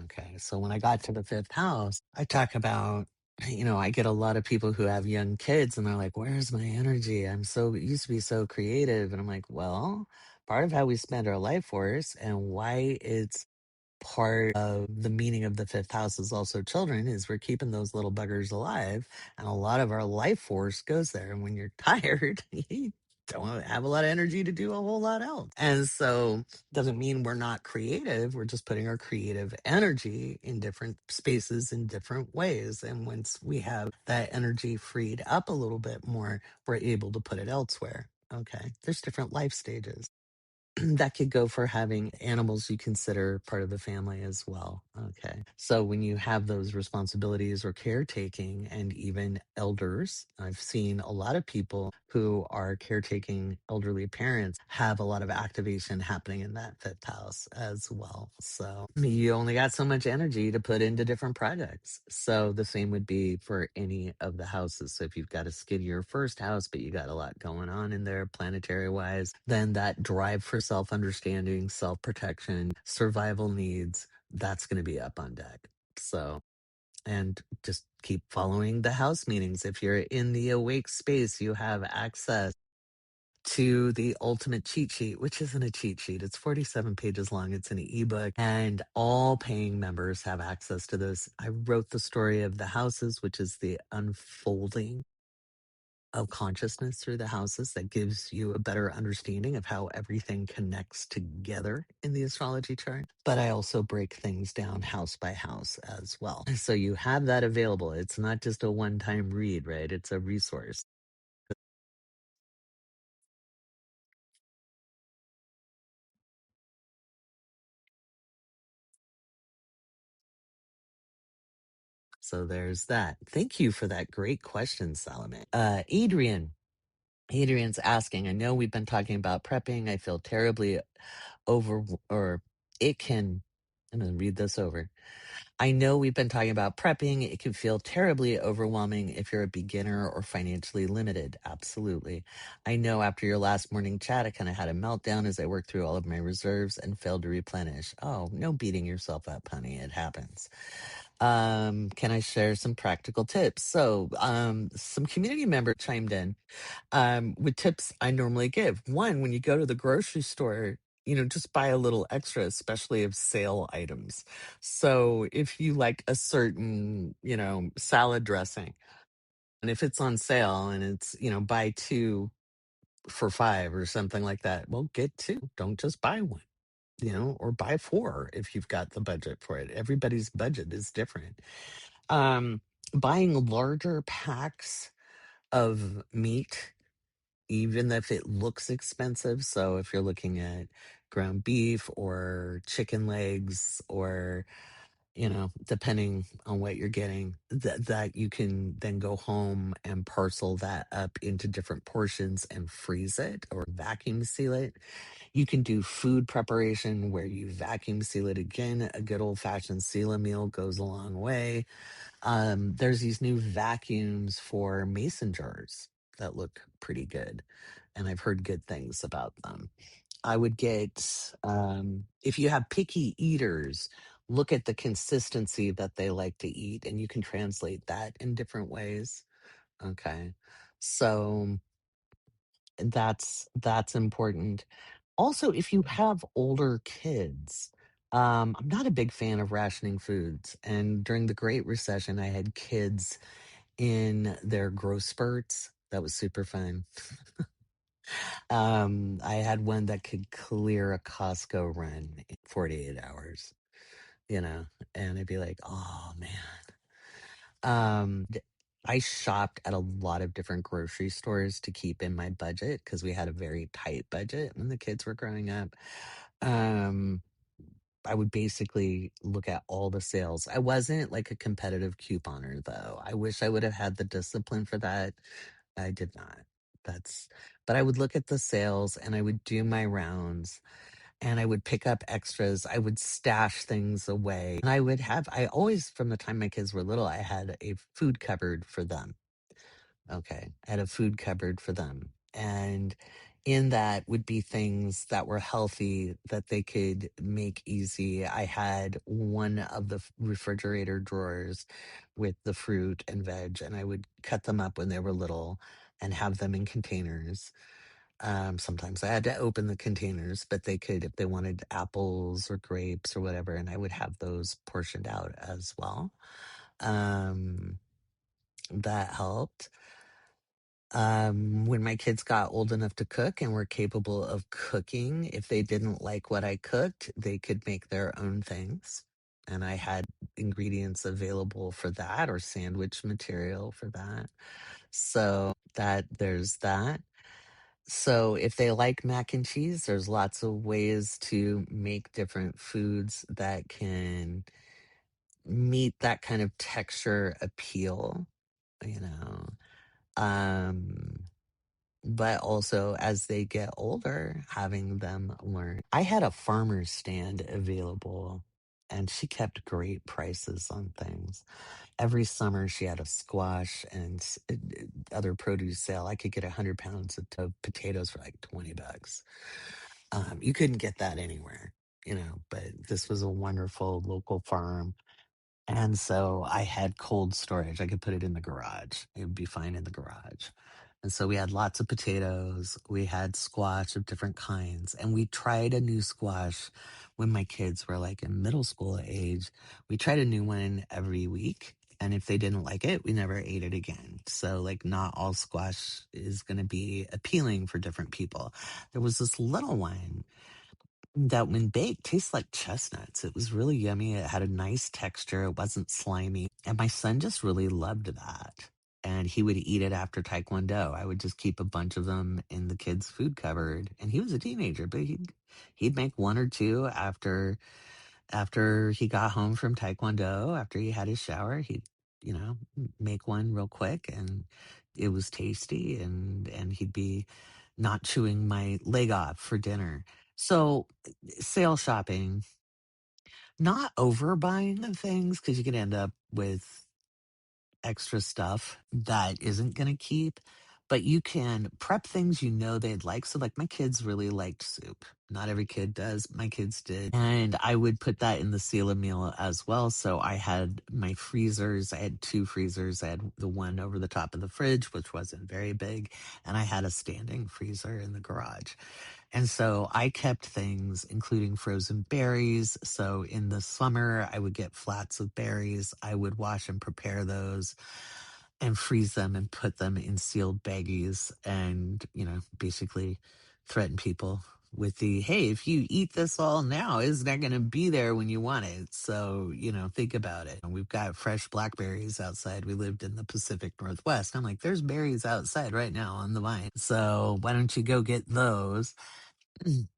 Okay, so when I got to the 5th house, I talk about, I get a lot of people who have young kids and they're like, where's my energy? Used to be so creative. And I'm like, well, part of how we spend our life force and why it's part of the meaning of the 5th house is also children, is we're keeping those little buggers alive, and a lot of our life force goes there. And when you're tired, you don't have a lot of energy to do a whole lot else. And so doesn't mean we're not creative, we're just putting our creative energy in different spaces in different ways. And once we have that energy freed up a little bit more, we're able to put it elsewhere. Okay, there's different life stages. That could go for having animals you consider part of the family as well. Okay. So when you have those responsibilities or caretaking and even elders, I've seen a lot of people who are caretaking elderly parents have a lot of activation happening in that 5th house as well. So you only got so much energy to put into different projects. So the same would be for any of the houses. So if you've got a skiddier 1st house, but you got a lot going on in there planetary wise, then that drive for self understanding, self protection, survival needs, that's going to be up on deck. So, and just keep following the house meetings. If you're in the awake space, you have access to the ultimate cheat sheet, which isn't a cheat sheet. It's 47 pages long. It's an ebook, and all paying members have access to this. I wrote the story of the houses, which is the unfolding of consciousness through the houses that gives you a better understanding of how everything connects together in the astrology chart. But I also break things down house by house as well. So you have that available. It's not just a one-time read, right? It's a resource. So there's that. Thank you for that great question, Salome. Adrian's asking, I know we've been talking about prepping. I feel terribly over, or it can, I'm going to read this over. I know we've been talking about prepping. It can feel terribly overwhelming if you're a beginner or financially limited. Absolutely. I know after your last morning chat, I kind of had a meltdown as I worked through all of my reserves and failed to replenish. Oh, no beating yourself up, honey. It happens. Can I share some practical tips? So, some community member chimed in with tips I normally give. One, when you go to the grocery store, just buy a little extra, especially of sale items. So if you like a certain, salad dressing, and if it's on sale and it's, buy 2 for 5 or something like that, well, get 2. Don't just buy one, or buy 4 if you've got the budget for it. Everybody's budget is different. Buying larger packs of meat, even if it looks expensive. So if you're looking at ground beef or chicken legs, or depending on what you're getting, that you can then go home and parcel that up into different portions and freeze it or vacuum seal it. You can do food preparation where you vacuum seal it. Again, a good old fashioned seal a meal goes a long way. There's these new vacuums for mason jars. that look pretty good, and I've heard good things about them. I would get, if you have picky eaters, look at the consistency that they like to eat, and you can translate that in different ways. Okay. So that's important. Also, if you have older kids, I'm not a big fan of rationing foods. And during the Great Recession, I had kids in their growth spurts. That was super fun. I had one that could clear a Costco run in 48 hours, you know, and I'd be like, oh man. I shopped at a lot of different grocery stores to keep in my budget because we had a very tight budget when the kids were growing up. Um, I would basically look at all the sales. I wasn't like a competitive couponer though. I wish I would have had the discipline for that. I did not. That's, but I would look at the sales and I would do my rounds and I would pick up extras. I would stash things away. And I always, from the time my kids were little, I had a food cupboard for them. Okay. I had a food cupboard for them. And in that would be things that were healthy that they could make easy. I had one of the refrigerator drawers with the fruit and veg, and I would cut them up when they were little and have them in containers. Sometimes I had to open the containers, but they could, if they wanted apples or grapes or whatever, and I would have those portioned out as well. Um, that helped. When my kids got old enough to cook and were capable of cooking, if they didn't like what I cooked, they could make their own things. And I had ingredients available for that or sandwich material for that. So there's that. So if they like mac and cheese, there's lots of ways to make different foods that can meet that kind of texture appeal, you know. Um but also as they get older, having them learn. I had a farmer's stand available and she kept great prices on things. Every summer she had a squash and other produce sale. I could get 100 pounds of potatoes for like $20. You couldn't get that anywhere, you know, but this was a wonderful local farm. And so I had cold storage. I could put it in the garage. It would be fine in the garage. And so we had lots of potatoes. We had squash of different kinds. And we tried a new squash when my kids were like in middle school age. We tried a new one every week. And if they didn't like it, we never ate it again. So, like, not all squash is going to be appealing for different people. There was this little one that when baked tastes like chestnuts. It was really yummy. It had a nice texture. It wasn't slimy. And my son just really loved that. And he would eat it after Taekwondo. I would just keep a bunch of them in the kids' food cupboard. And he was a teenager, but he'd make one or two after he got home from Taekwondo, after he had his shower, he'd, you know, make one real quick and it was tasty and he'd be not chewing my leg off for dinner. So sale shopping, not overbuying of things because you can end up with extra stuff that isn't going to keep, but you can prep things you know they'd like. So, like, my kids really liked soup. Not every kid does. My kids did. And I would put that in the seal a meal as well. So, I had my freezers. I had two freezers. I had the one over the top of the fridge, which wasn't very big. And I had a standing freezer in the garage. And so I kept things, including frozen berries. So in the summer, I would get flats of berries. I would wash and prepare those and freeze them and put them in sealed baggies and, you know, basically threaten people with the, hey, if you eat this all now, it's not going to be there when you want it. So, you know, think about it. And we've got fresh blackberries outside. We lived in the Pacific Northwest. I'm like, there's berries outside right now on the vine. So why don't you go get those?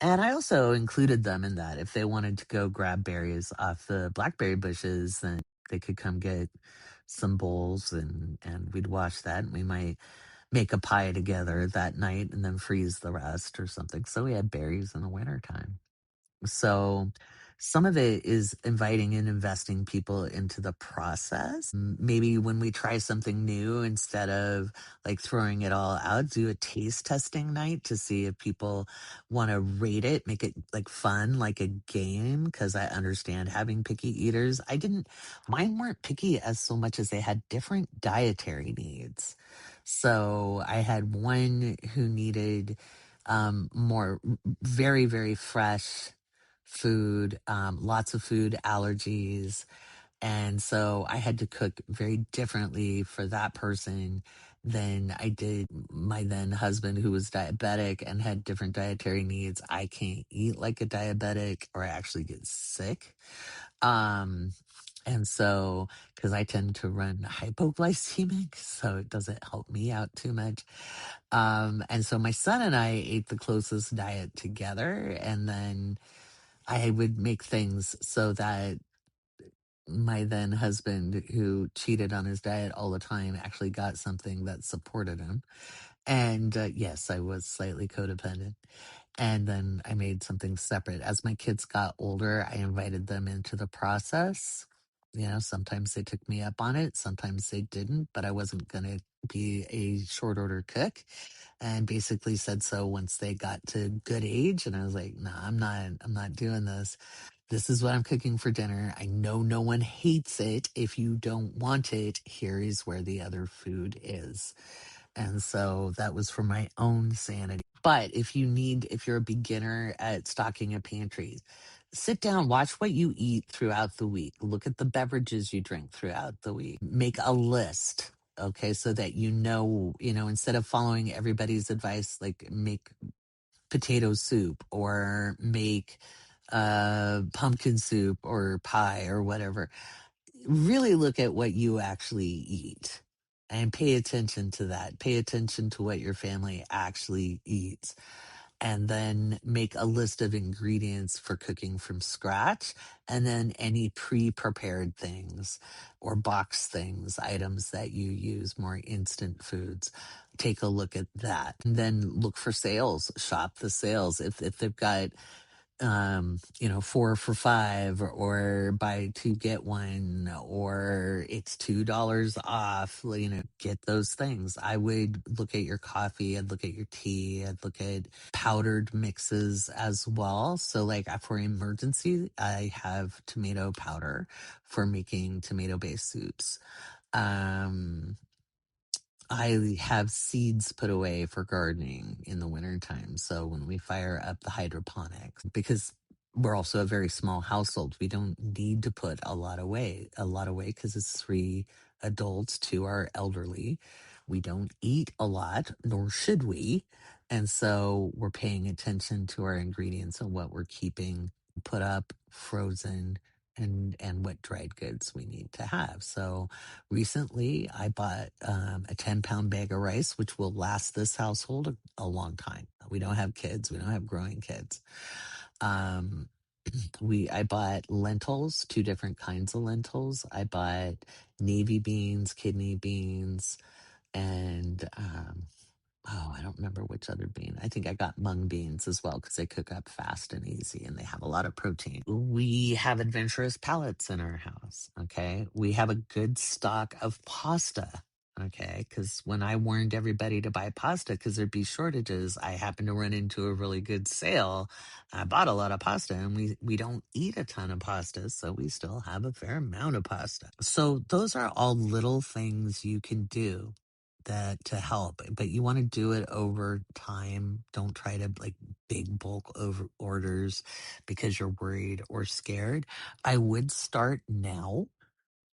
And I also included them in that. If they wanted to go grab berries off the blackberry bushes, then they could come get some bowls and we'd wash that and we might make a pie together that night and then freeze the rest or something. So we had berries in the wintertime. So Some of it is inviting and investing people into the process. Maybe when we try something new, instead of like throwing it all out, do a taste testing night to see if people want to rate it, make it like fun, like a game. Cause I understand having picky eaters. Mine weren't picky as so much as they had different dietary needs. So I had one who needed more very, very fresh food, lots of food allergies. And so I had to cook very differently for that person than I did my then husband, who was diabetic and had different dietary needs. I can't eat like a diabetic or I actually get sick. Um, and so, because I tend to run hypoglycemic, so it doesn't help me out too much. And so my son and I ate the closest diet together. And then I would make things so that my then husband, who cheated on his diet all the time, actually got something that supported him. And yes, I was slightly codependent. And then I made something separate. As my kids got older, I invited them into the process. You know, sometimes they took me up on it, sometimes they didn't, but I wasn't going to be a short order cook, and basically said so once they got to good age. And I was like, no, I'm not doing this. This is what I'm cooking for dinner. I know no one hates it. If you don't want it, here is where the other food is. And so that was for my own sanity. But if you're a beginner at stocking a pantry, sit down, watch what you eat throughout the week. Look at the beverages you drink throughout the week. Make a list. Okay. So that instead of following everybody's advice, like make potato soup or make pumpkin soup or pie or whatever. Really look at what you actually eat and pay attention to that. Pay attention to what your family actually eats. And then make a list of ingredients for cooking from scratch. And then any pre prepared things or box things, items that you use, more instant foods. Take a look at that. And then look for sales, shop the sales. If they've got 4 for $5 or buy two get one, or it's $2 off, get those things. I would look at your coffee, I'd look at your tea, I'd look at powdered mixes as well. So like for emergency, I have tomato powder for making tomato based soups. I have seeds put away for gardening in the wintertime. So when we fire up the hydroponics, because we're also a very small household, we don't need to put a lot away because it's 3 adults, 2 are elderly. We don't eat a lot, nor should we. And so we're paying attention to our ingredients and what we're keeping put up, frozen, and what dried goods we need to have. So recently, I bought a 10-pound bag of rice, which will last this household a long time. We don't have kids. We don't have growing kids. Um, I bought lentils, 2 different kinds of lentils. I bought navy beans, kidney beans, and I don't remember which other bean. I think I got mung beans as well because they cook up fast and easy and they have a lot of protein. We have adventurous palates in our house. Okay. We have a good stock of pasta. Okay. Because when I warned everybody to buy pasta because there'd be shortages, I happened to run into a really good sale. I bought a lot of pasta, and we don't eat a ton of pasta. So we still have a fair amount of pasta. So those are all little things you can do that to help, but you want to do it over time. Don't try to like big bulk over orders because you're worried or scared. I would start now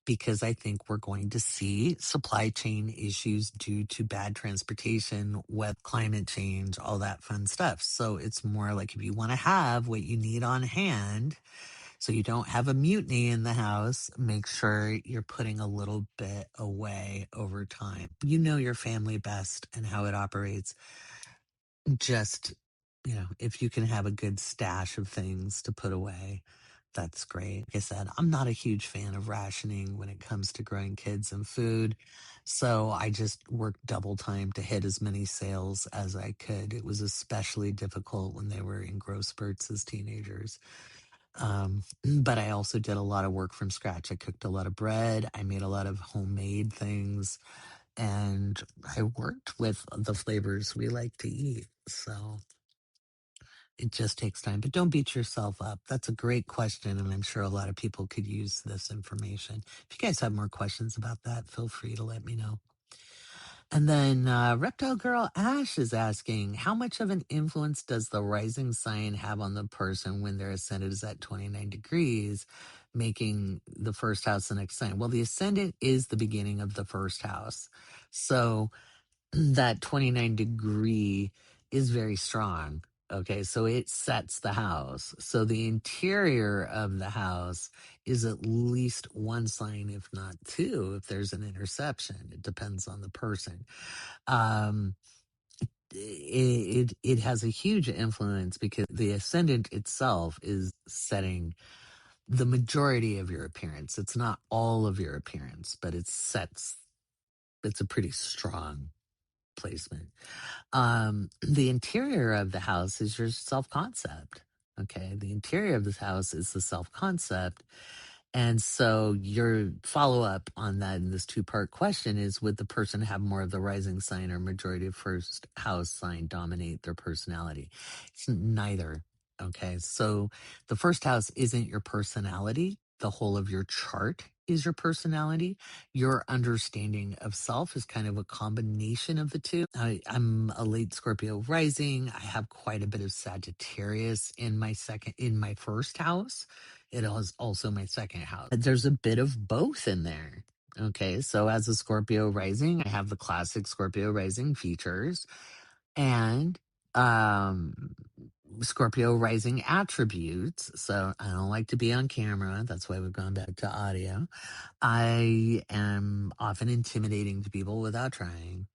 because I think we're going to see supply chain issues due to bad transportation, with climate change, all that fun stuff. So it's more like if you want to have what you need on hand so you don't have a mutiny in the house, make sure you're putting a little bit away over time. You know your family best and how it operates. Just, if you can have a good stash of things to put away, that's great. Like I said, I'm not a huge fan of rationing when it comes to growing kids and food. So I just worked double time to hit as many sales as I could. It was especially difficult when they were in growth spurts as teenagers. But I also did a lot of work from scratch. I cooked a lot of bread. I made a lot of homemade things, and I worked with the flavors we like to eat. So it just takes time, but don't beat yourself up. That's a great question, and I'm sure a lot of people could use this information. If you guys have more questions about that, feel free to let me know. And then Reptile Girl Ash is asking, how much of an influence does the rising sign have on the person when their ascendant is at 29 degrees, making the first house the next sign? Well, the ascendant is the beginning of the first house. So that 29 degree is very strong. Okay, so it sets the house. So the interior of the house is at least one sign, if not two, if there's an interception. It depends on the person. Um, it has a huge influence because the ascendant itself is setting the majority of your appearance. It's not all of your appearance, but it's a pretty strong placement. The interior of the house is your self concept. Okay. The interior of this house is the self concept. And so your follow up on that in this two-part question is, would the person have more of the rising sign or majority of first house sign dominate their personality? It's neither. Okay. So the first house isn't your personality. The whole of your chart is your personality. Your understanding of self is kind of a combination of the two. I'm a late Scorpio rising. I have quite a bit of Sagittarius in my first house. It is also my second house. There's a bit of both in there. Okay, so as a Scorpio rising, I have the classic Scorpio rising features and um Scorpio rising attributes. So I don't like to be on camera. That's why we've gone back to audio. I am often intimidating to people without trying.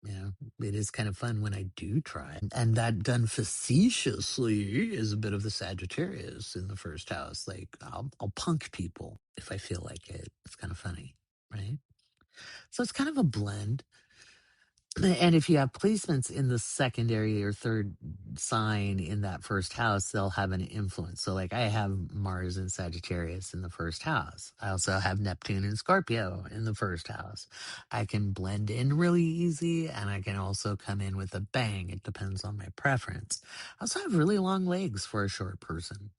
You know, it is kind of fun when I do try. And that done facetiously is a bit of the Sagittarius in the first house. Like I'll punk people if I feel like it. It's kind of funny, right? So it's kind of a blend. And if you have placements in the secondary or third sign in that first house, they'll have an influence. So, like, I have Mars and Sagittarius in the first house. I also have Neptune and Scorpio in the first house. I can blend in really easy, and I can also come in with a bang. It depends on my preference. I also have really long legs for a short person.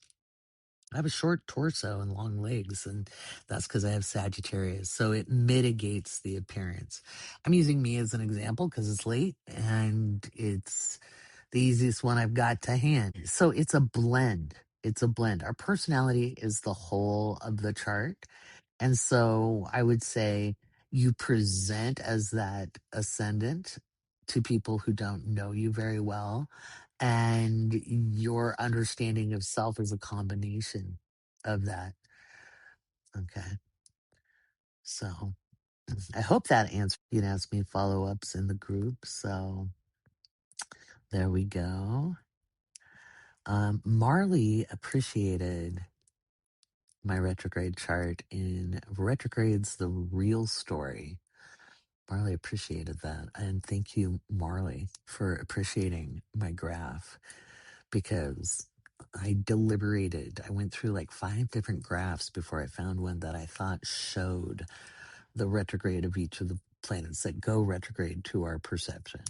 I have a short torso and long legs, and that's because I have Sagittarius. So it mitigates the appearance. I'm using me as an example because it's late and it's the easiest one I've got to hand. So it's a blend. It's a blend. Our personality is the whole of the chart. And so I would say you present as that ascendant to people who don't know you very well. And your understanding of self is a combination of that. Okay. So I hope that answers. You can ask me follow ups in the group. So there we go. Marley appreciated my retrograde chart in Retrogrades, the Real Story. Marley appreciated that. And thank you, Marley, for appreciating my graph because I deliberated. I went through like 5 different graphs before I found one that I thought showed the retrograde of each of the planets that go retrograde to our perception,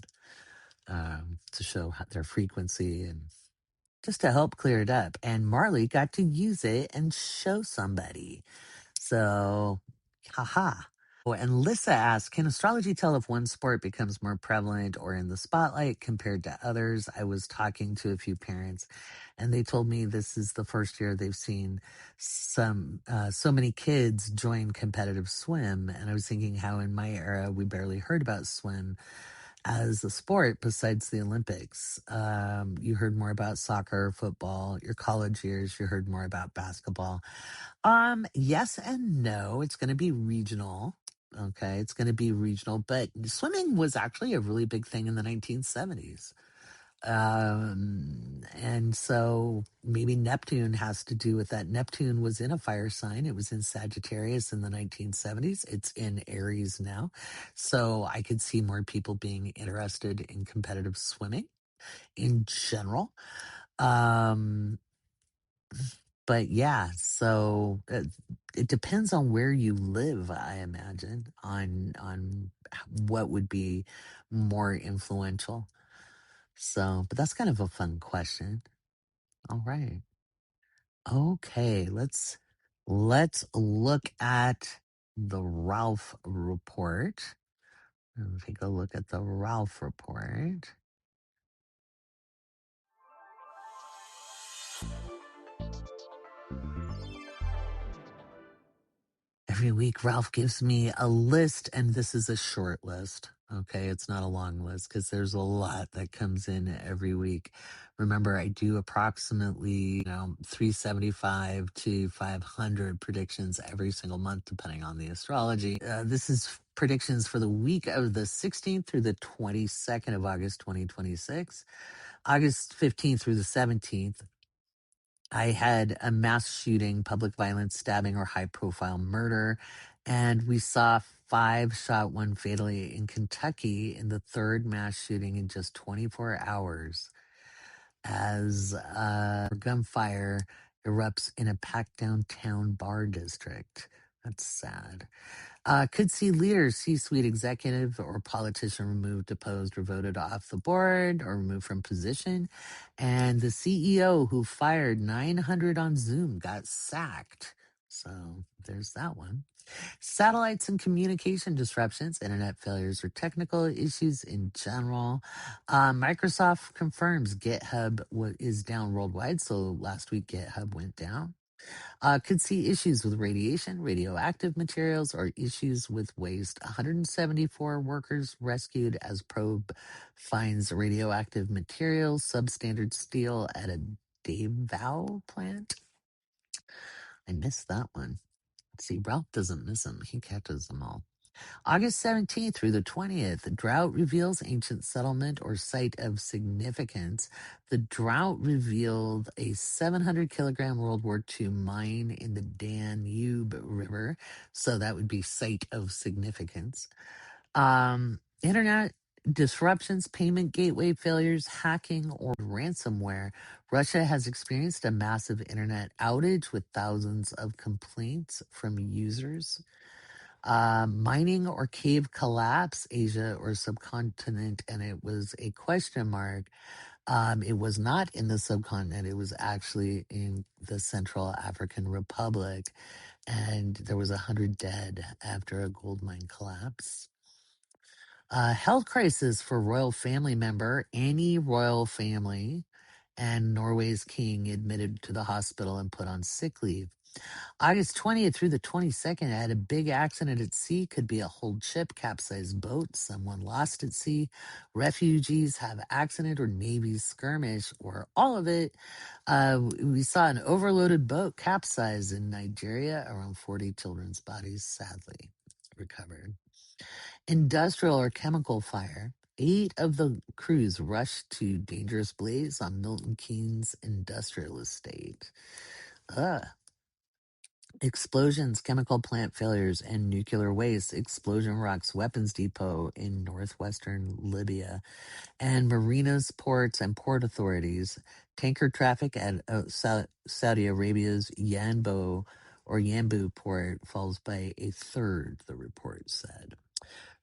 to show their frequency and just to help clear it up. And Marley got to use it and show somebody. So, haha. Oh, and Lissa asks, can astrology tell if one sport becomes more prevalent or in the spotlight compared to others? I was talking to a few parents and they told me this is the first year they've seen so many kids join competitive swim. And I was thinking how in my era, we barely heard about swim as a sport besides the Olympics. You heard more about soccer, football, your college years, you heard more about basketball. Yes and no. It's going to be regional. Okay, it's going to be regional, but swimming was actually a really big thing in the 1970s. And so maybe Neptune has to do with that. Neptune was in a fire sign. It was in Sagittarius in the 1970s. It's in Aries now. So I could see more people being interested in competitive swimming in general. Um, But yeah, so it depends on where you live, I imagine, on what would be more influential. So, but that's kind of a fun question. All right. Okay, let's look at the Ralph report. Take a look at the Ralph report. Every week, Ralph gives me a list, and this is a short list. Okay, it's not a long list because there's a lot that comes in every week. Remember, I do approximately 375 to 500 predictions every single month, depending on the astrology. This is predictions for the week of the 16th through the 22nd of August, 2026. August 15th through the 17th. I had a mass shooting, public violence, stabbing, or high profile murder. And we saw 5 shot, 1 fatally in Kentucky in the third mass shooting in just 24 hours as gunfire erupts in a packed downtown bar district. That's sad. Could see leaders, C-suite executive or politician removed, deposed, or voted off the board or removed from position. And the CEO who fired 900 on Zoom got sacked. So there's that one. Satellites and communication disruptions, internet failures, or technical issues in general. Microsoft confirms GitHub is down worldwide. So last week, GitHub went down. Could see issues with radiation, radioactive materials, or issues with waste. 174 workers rescued as probe finds radioactive materials, substandard steel at a Davao plant. I missed that one. Let's see, Ralph doesn't miss them. He catches them all. August 17th through the 20th, drought reveals ancient settlement or site of significance. The drought revealed a 700 kilogram World War II mine in the Danube River. So that would be site of significance. Internet disruptions, payment gateway failures, hacking, or ransomware. Russia has experienced a massive internet outage with thousands of complaints from users. Mining or cave collapse, Asia or subcontinent, and it was a question mark. It was not in the subcontinent. It was actually in the Central African Republic, and there was 100 dead after a gold mine collapse. Health crisis for royal family member Annie royal family, and Norway's king admitted to the hospital and put on sick leave. August 20th through the 22nd, I had a big accident at sea. Could be a whole ship, capsized boat, someone lost at sea. Refugees have accident or Navy skirmish, or all of it. We saw an overloaded boat capsize in Nigeria. Around 40 children's bodies, sadly, recovered. Industrial or chemical fire. 8 of the crews rushed to dangerous blaze on Milton Keynes industrial estate. Ugh. Explosions, chemical plant failures, and nuclear waste. Explosion rocks weapons depot in northwestern Libya. And marinas, ports, and port authorities. Tanker traffic at Saudi Arabia's Yanbu port falls by a third, the report said.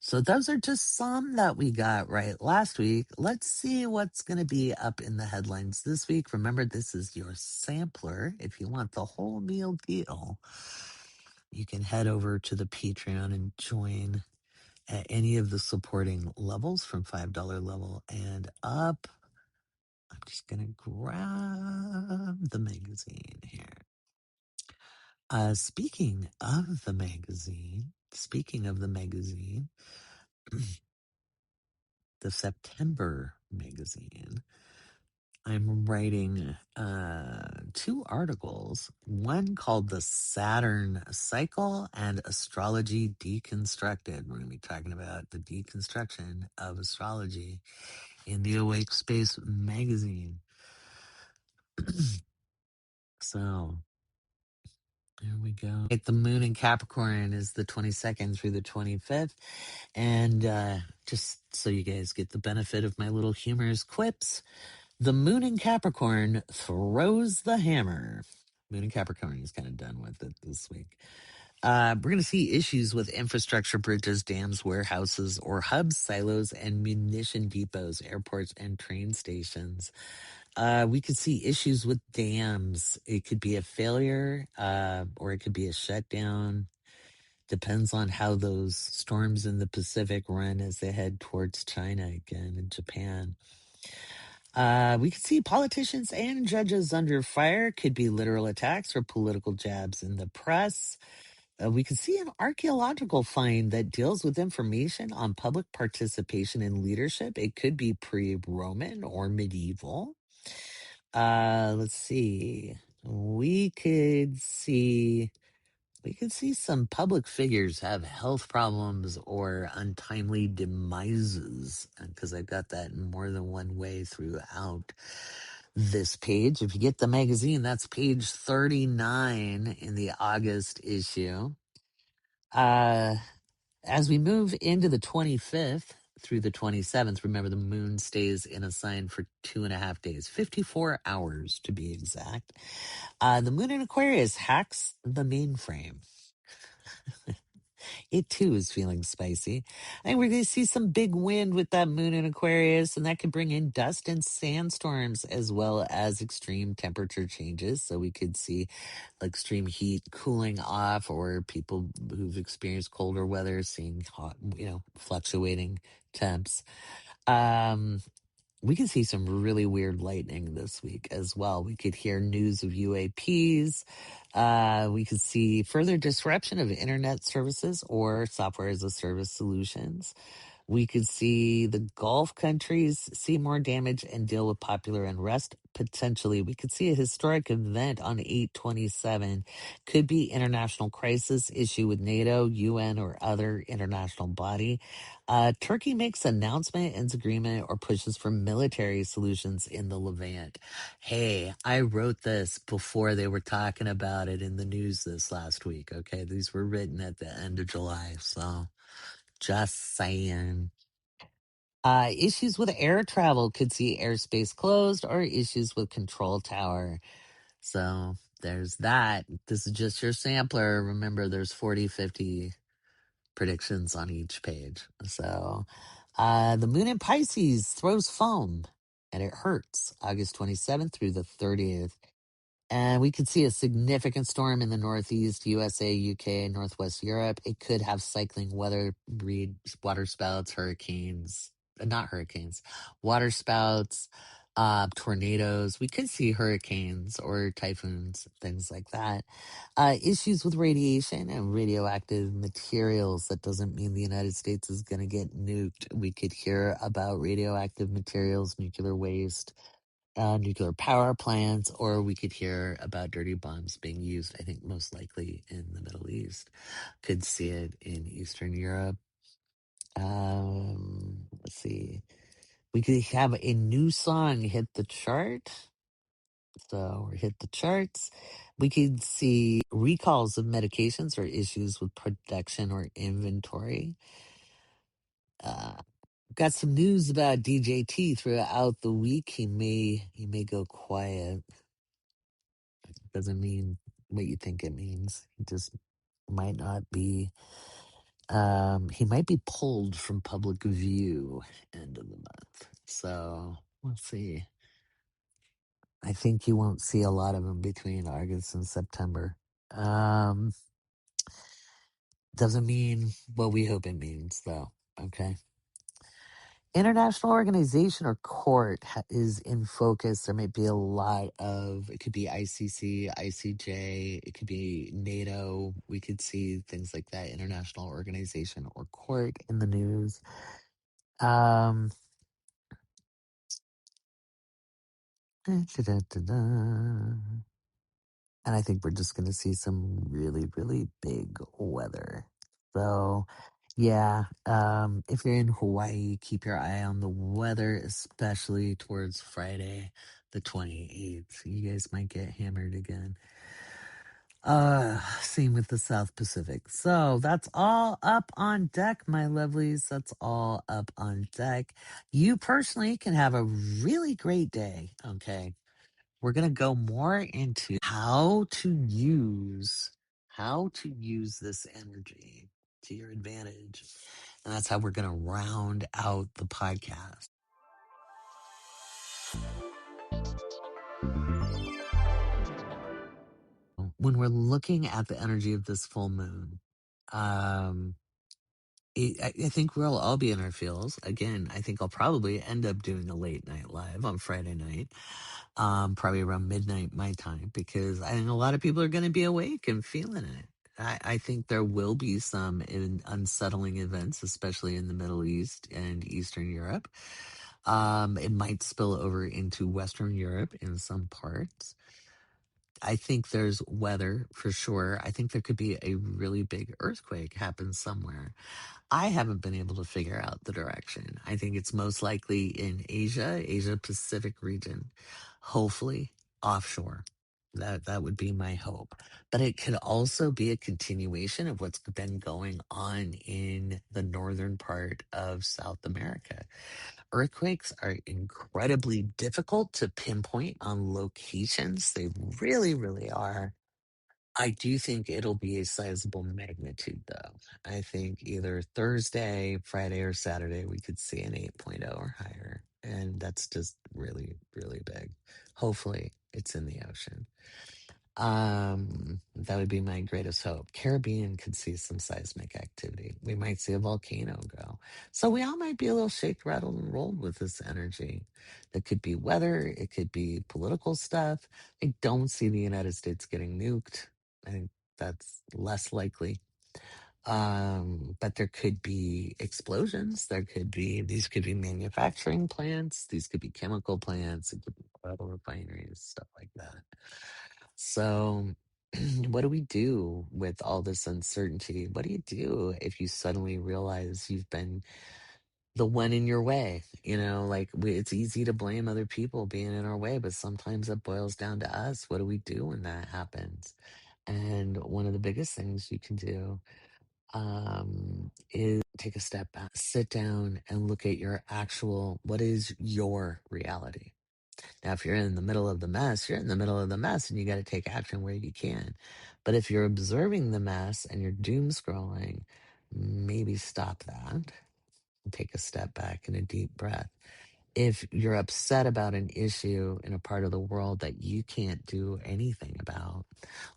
So those are just some that we got right last week. Let's see what's going to be up in the headlines this week. Remember, this is your sampler. If you want the whole meal deal, you can head over to the Patreon and join at any of the supporting levels from $5 level and up. I'm just going to grab the magazine here. Speaking of the magazine, the September magazine, I'm writing 2 articles, one called The Saturn Cycle and Astrology Deconstructed. We're going to be talking about the deconstruction of astrology in the Awake Space magazine. So there we go. The moon in Capricorn is the 22nd through the 25th. And just so you guys get the benefit of my little humorous quips, the moon in Capricorn throws the hammer. Moon in Capricorn is kind of done with it this week. We're going to see issues with infrastructure, bridges, dams, warehouses, or hubs, silos, and munition depots, airports, and train stations. We could see issues with dams. It could be a failure, or it could be a shutdown. Depends on how those storms in the Pacific run as they head towards China again and Japan. We could see politicians and judges under fire. Could be literal attacks or political jabs in the press. We could see an archaeological find that deals with information on public participation in leadership. It could be pre-Roman or medieval. Let's see. We could see some public figures have health problems or untimely demises, because I've got that in more than one way throughout this page. If you get the magazine, that's page 39 in the August issue. As we move into the 25th through the 27th, remember the moon stays in a sign for 2.5 days, 54 hours to be exact. The moon in Aquarius hacks the mainframe. It too is feeling spicy. I think we're going to see some big wind with that moon in Aquarius, and that could bring in dust and sandstorms as well as extreme temperature changes. So we could see extreme heat cooling off, or people who've experienced colder weather seeing hot, fluctuating temps. We could see some really weird lightning this week as well. We could hear news of UAPs. We could see further disruption of internet services or software as a service solutions. We could see the Gulf countries see more damage and deal with popular unrest. Potentially, we could see a historic event on 8/27. Could be international crisis issue with NATO, UN, or other international body. Turkey makes announcement, ends agreement, or pushes for military solutions in the Levant. Hey, I wrote this before they were talking about it in the news this last week. Okay, these were written at the end of July, so just saying. Issues with air travel could see airspace closed, or issues with control tower. So there's that. This is just your sampler. Remember, there's 40, 50 predictions on each page. So the moon in Pisces throws foam and it hurts August 27th through the 30th. And we could see a significant storm in the Northeast, USA, UK, Northwest Europe. It could have cycling weather, read water spouts, hurricanes, not hurricanes, water spouts, tornadoes. We could see hurricanes or typhoons, things like that. Issues with radiation and radioactive materials. That doesn't mean the United States is going to get nuked. We could hear about radioactive materials, nuclear waste, nuclear power plants, or we could hear about dirty bombs being used, I think most likely in the Middle East. Could see it in Eastern Europe. Let's see. We could have a new song hit the chart. So, or hit the charts. We could see recalls of medications or issues with production or inventory. Got some news about DJT throughout the week. He may go quiet. Doesn't mean what you think it means. He just might not be. He might be pulled from public view end of the month. So we'll see. I think you won't see a lot of him between August and September. Um, doesn't mean what we hope it means, though. Okay. International organization or court is in focus. There might be a lot of, it could be ICC, ICJ, it could be NATO. We could see things like that, international organization or court in the news. Um, da-da-da-da. And I think we're just going to see some really, really big weather. So, yeah, if you're in Hawaii, keep your eye on the weather, especially towards Friday, the 28th. You guys might get hammered again. Same with the South Pacific. So that's all up on deck, my lovelies. That's all up on deck. You personally can have a really great day. Okay. we're going to go more into how to use this energy to your advantage. And that's how we're going to round out the podcast. When we're looking at the energy of this full moon, um, I think we'll all be in our feels. Again, I think I'll probably end up doing a late night live on Friday night, probably around midnight my time, because I think a lot of people are going to be awake and feeling it. I think there will be some unsettling events, especially in the Middle East and Eastern Europe. It might spill over into Western Europe in some parts. I think there's weather for sure. I think there could be a really big earthquake happen somewhere. I haven't been able to figure out the direction. I think it's most likely in Asia Pacific region, hopefully offshore. That would be my hope. But it could also be a continuation of what's been going on in the northern part of South America. Earthquakes are incredibly difficult to pinpoint on locations. They really, really are. I do think it'll be a sizable magnitude, though. I think either Thursday, Friday, or Saturday, we could see an 8.0 or higher. And that's just really, really big. Hopefully, it's in the ocean. That would be my greatest hope. Caribbean could see some seismic activity. We might see a volcano go. So we all might be a little shaked, rattled, and rolled with this energy. It could be weather. It could be political stuff. I don't see the United States getting nuked. I think that's less likely. But there could be explosions. These could be manufacturing plants. These could be chemical plants. It could be oil refineries, stuff like that. So, what do we do with all this uncertainty? What do you do if you suddenly realize you've been the one in your way? It's easy to blame other people being in our way, but sometimes it boils down to us. What do we do when that happens? And one of the biggest things you can do is take a step back, sit down, and look at what is your reality? Now, if you're in the middle of the mess, you're in the middle of the mess and you got to take action where you can. But if you're observing the mess and you're doom scrolling, maybe stop that and take a step back and a deep breath. If you're upset about an issue in a part of the world that you can't do anything about,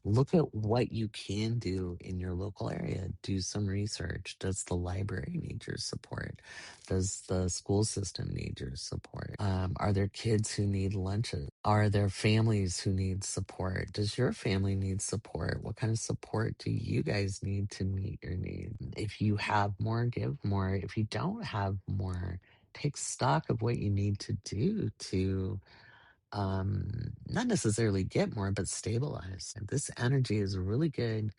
look at what you can do in your local area. Do some research. Does the library need your support? Does the school system need your support? Are there kids who need lunches? Are there families who need support? Does your family need support? What kind of support do you guys need to meet your needs? If you have more, give more. If you don't have more, take stock of what you need to do to not necessarily get more, but stabilize. And this energy is really good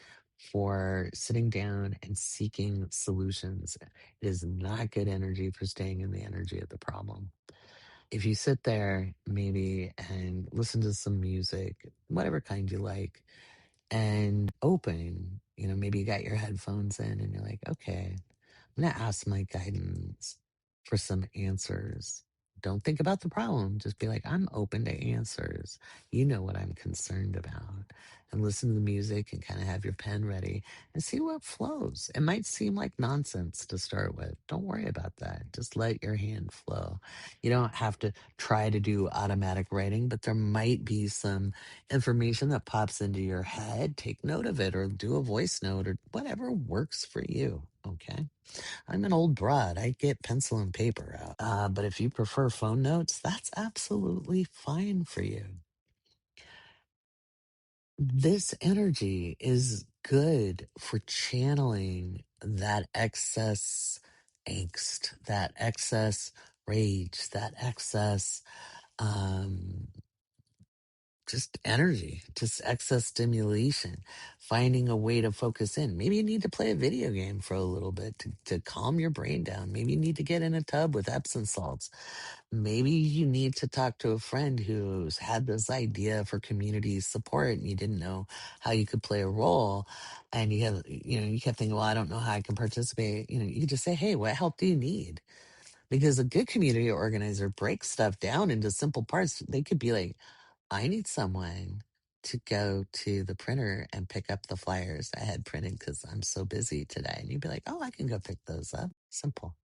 for sitting down and seeking solutions. It is not good energy for staying in the energy of the problem. If you sit there maybe and listen to some music, whatever kind you like, and open, maybe you got your headphones in and you're like, okay, I'm going to ask my guidance for some answers. Don't think about the problem. Just be like, I'm open to answers. You know what I'm concerned about. And listen to the music and kind of have your pen ready and see what flows. It might seem like nonsense to start with. Don't worry about that. Just let your hand flow. You don't have to try to do automatic writing, but there might be some information that pops into your head. Take note of it or do a voice note or whatever works for you. Okay. I'm an old broad. I get pencil and paper out. But if you prefer phone notes, that's absolutely fine for you. This energy is good for channeling that excess angst, that excess rage, that excess um, just energy, just excess stimulation, finding a way to focus in. Maybe you need to play a video game for a little bit to calm your brain down. Maybe you need to get in a tub with Epsom salts. Maybe you need to talk to a friend who's had this idea for community support and you didn't know how you could play a role. And you kept thinking, well, I don't know how I can participate. You could just say, hey, what help do you need? Because a good community organizer breaks stuff down into simple parts. They could be like, I need someone to go to the printer and pick up the flyers I had printed because I'm so busy today. And you'd be like, oh, I can go pick those up. Simple.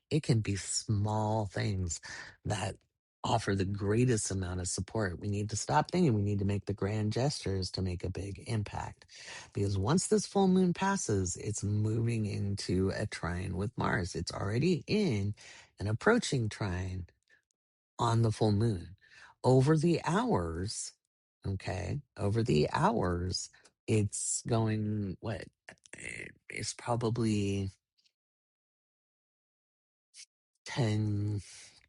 It can be small things that offer the greatest amount of support. We need to stop thinking we need to make the grand gestures to make a big impact. Because once this full moon passes, it's moving into a trine with Mars. It's already in an approaching trine on the full moon. Over the hours, okay, over the hours, it's going, what? It's probably 10,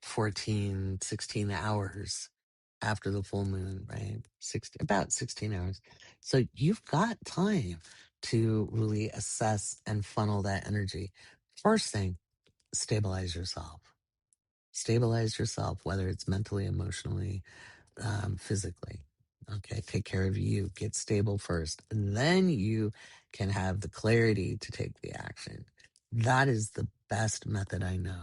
14, 16 hours after the full moon, right? About 16 hours. So you've got time to really assess and funnel that energy. First thing, stabilize yourself. Stabilize yourself, whether it's mentally, emotionally, physically. Okay, take care of you. Get stable first. And then you can have the clarity to take the action. That is the best method I know.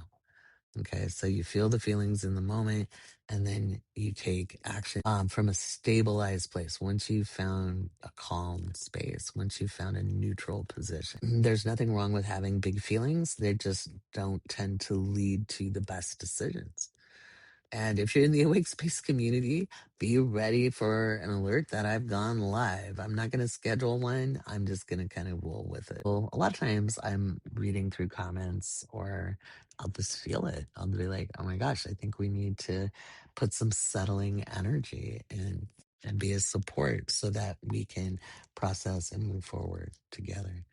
Okay, so you feel the feelings in the moment and then you take action from a stabilized place. Once you've found a calm space, once you've found a neutral position, there's nothing wrong with having big feelings. They just don't tend to lead to the best decisions. And if you're in the Awake Space community, be ready for an alert that I've gone live. I'm not going to schedule one. I'm just going to kind of roll with it. Well, a lot of times I'm reading through comments or I'll just feel it. I'll be like, oh my gosh, I think we need to put some settling energy in and be a support so that we can process and move forward together.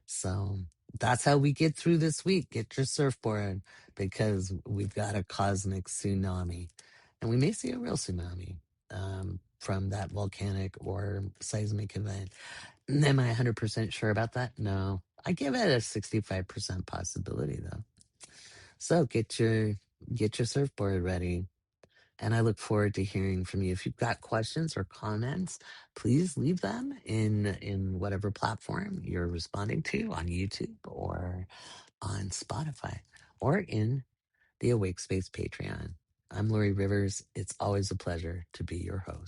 So that's how we get through this week. Get your surfboard because we've got a cosmic tsunami. And we may see a real tsunami from that volcanic or seismic event. Am I 100% sure about that? No. I give it a 65% possibility though. So get your surfboard ready. And I look forward to hearing from you. If you've got questions or comments, please leave them in whatever platform you're responding to on YouTube or on Spotify or in the Awake Space Patreon. I'm Laurie Rivers. It's always a pleasure to be your host.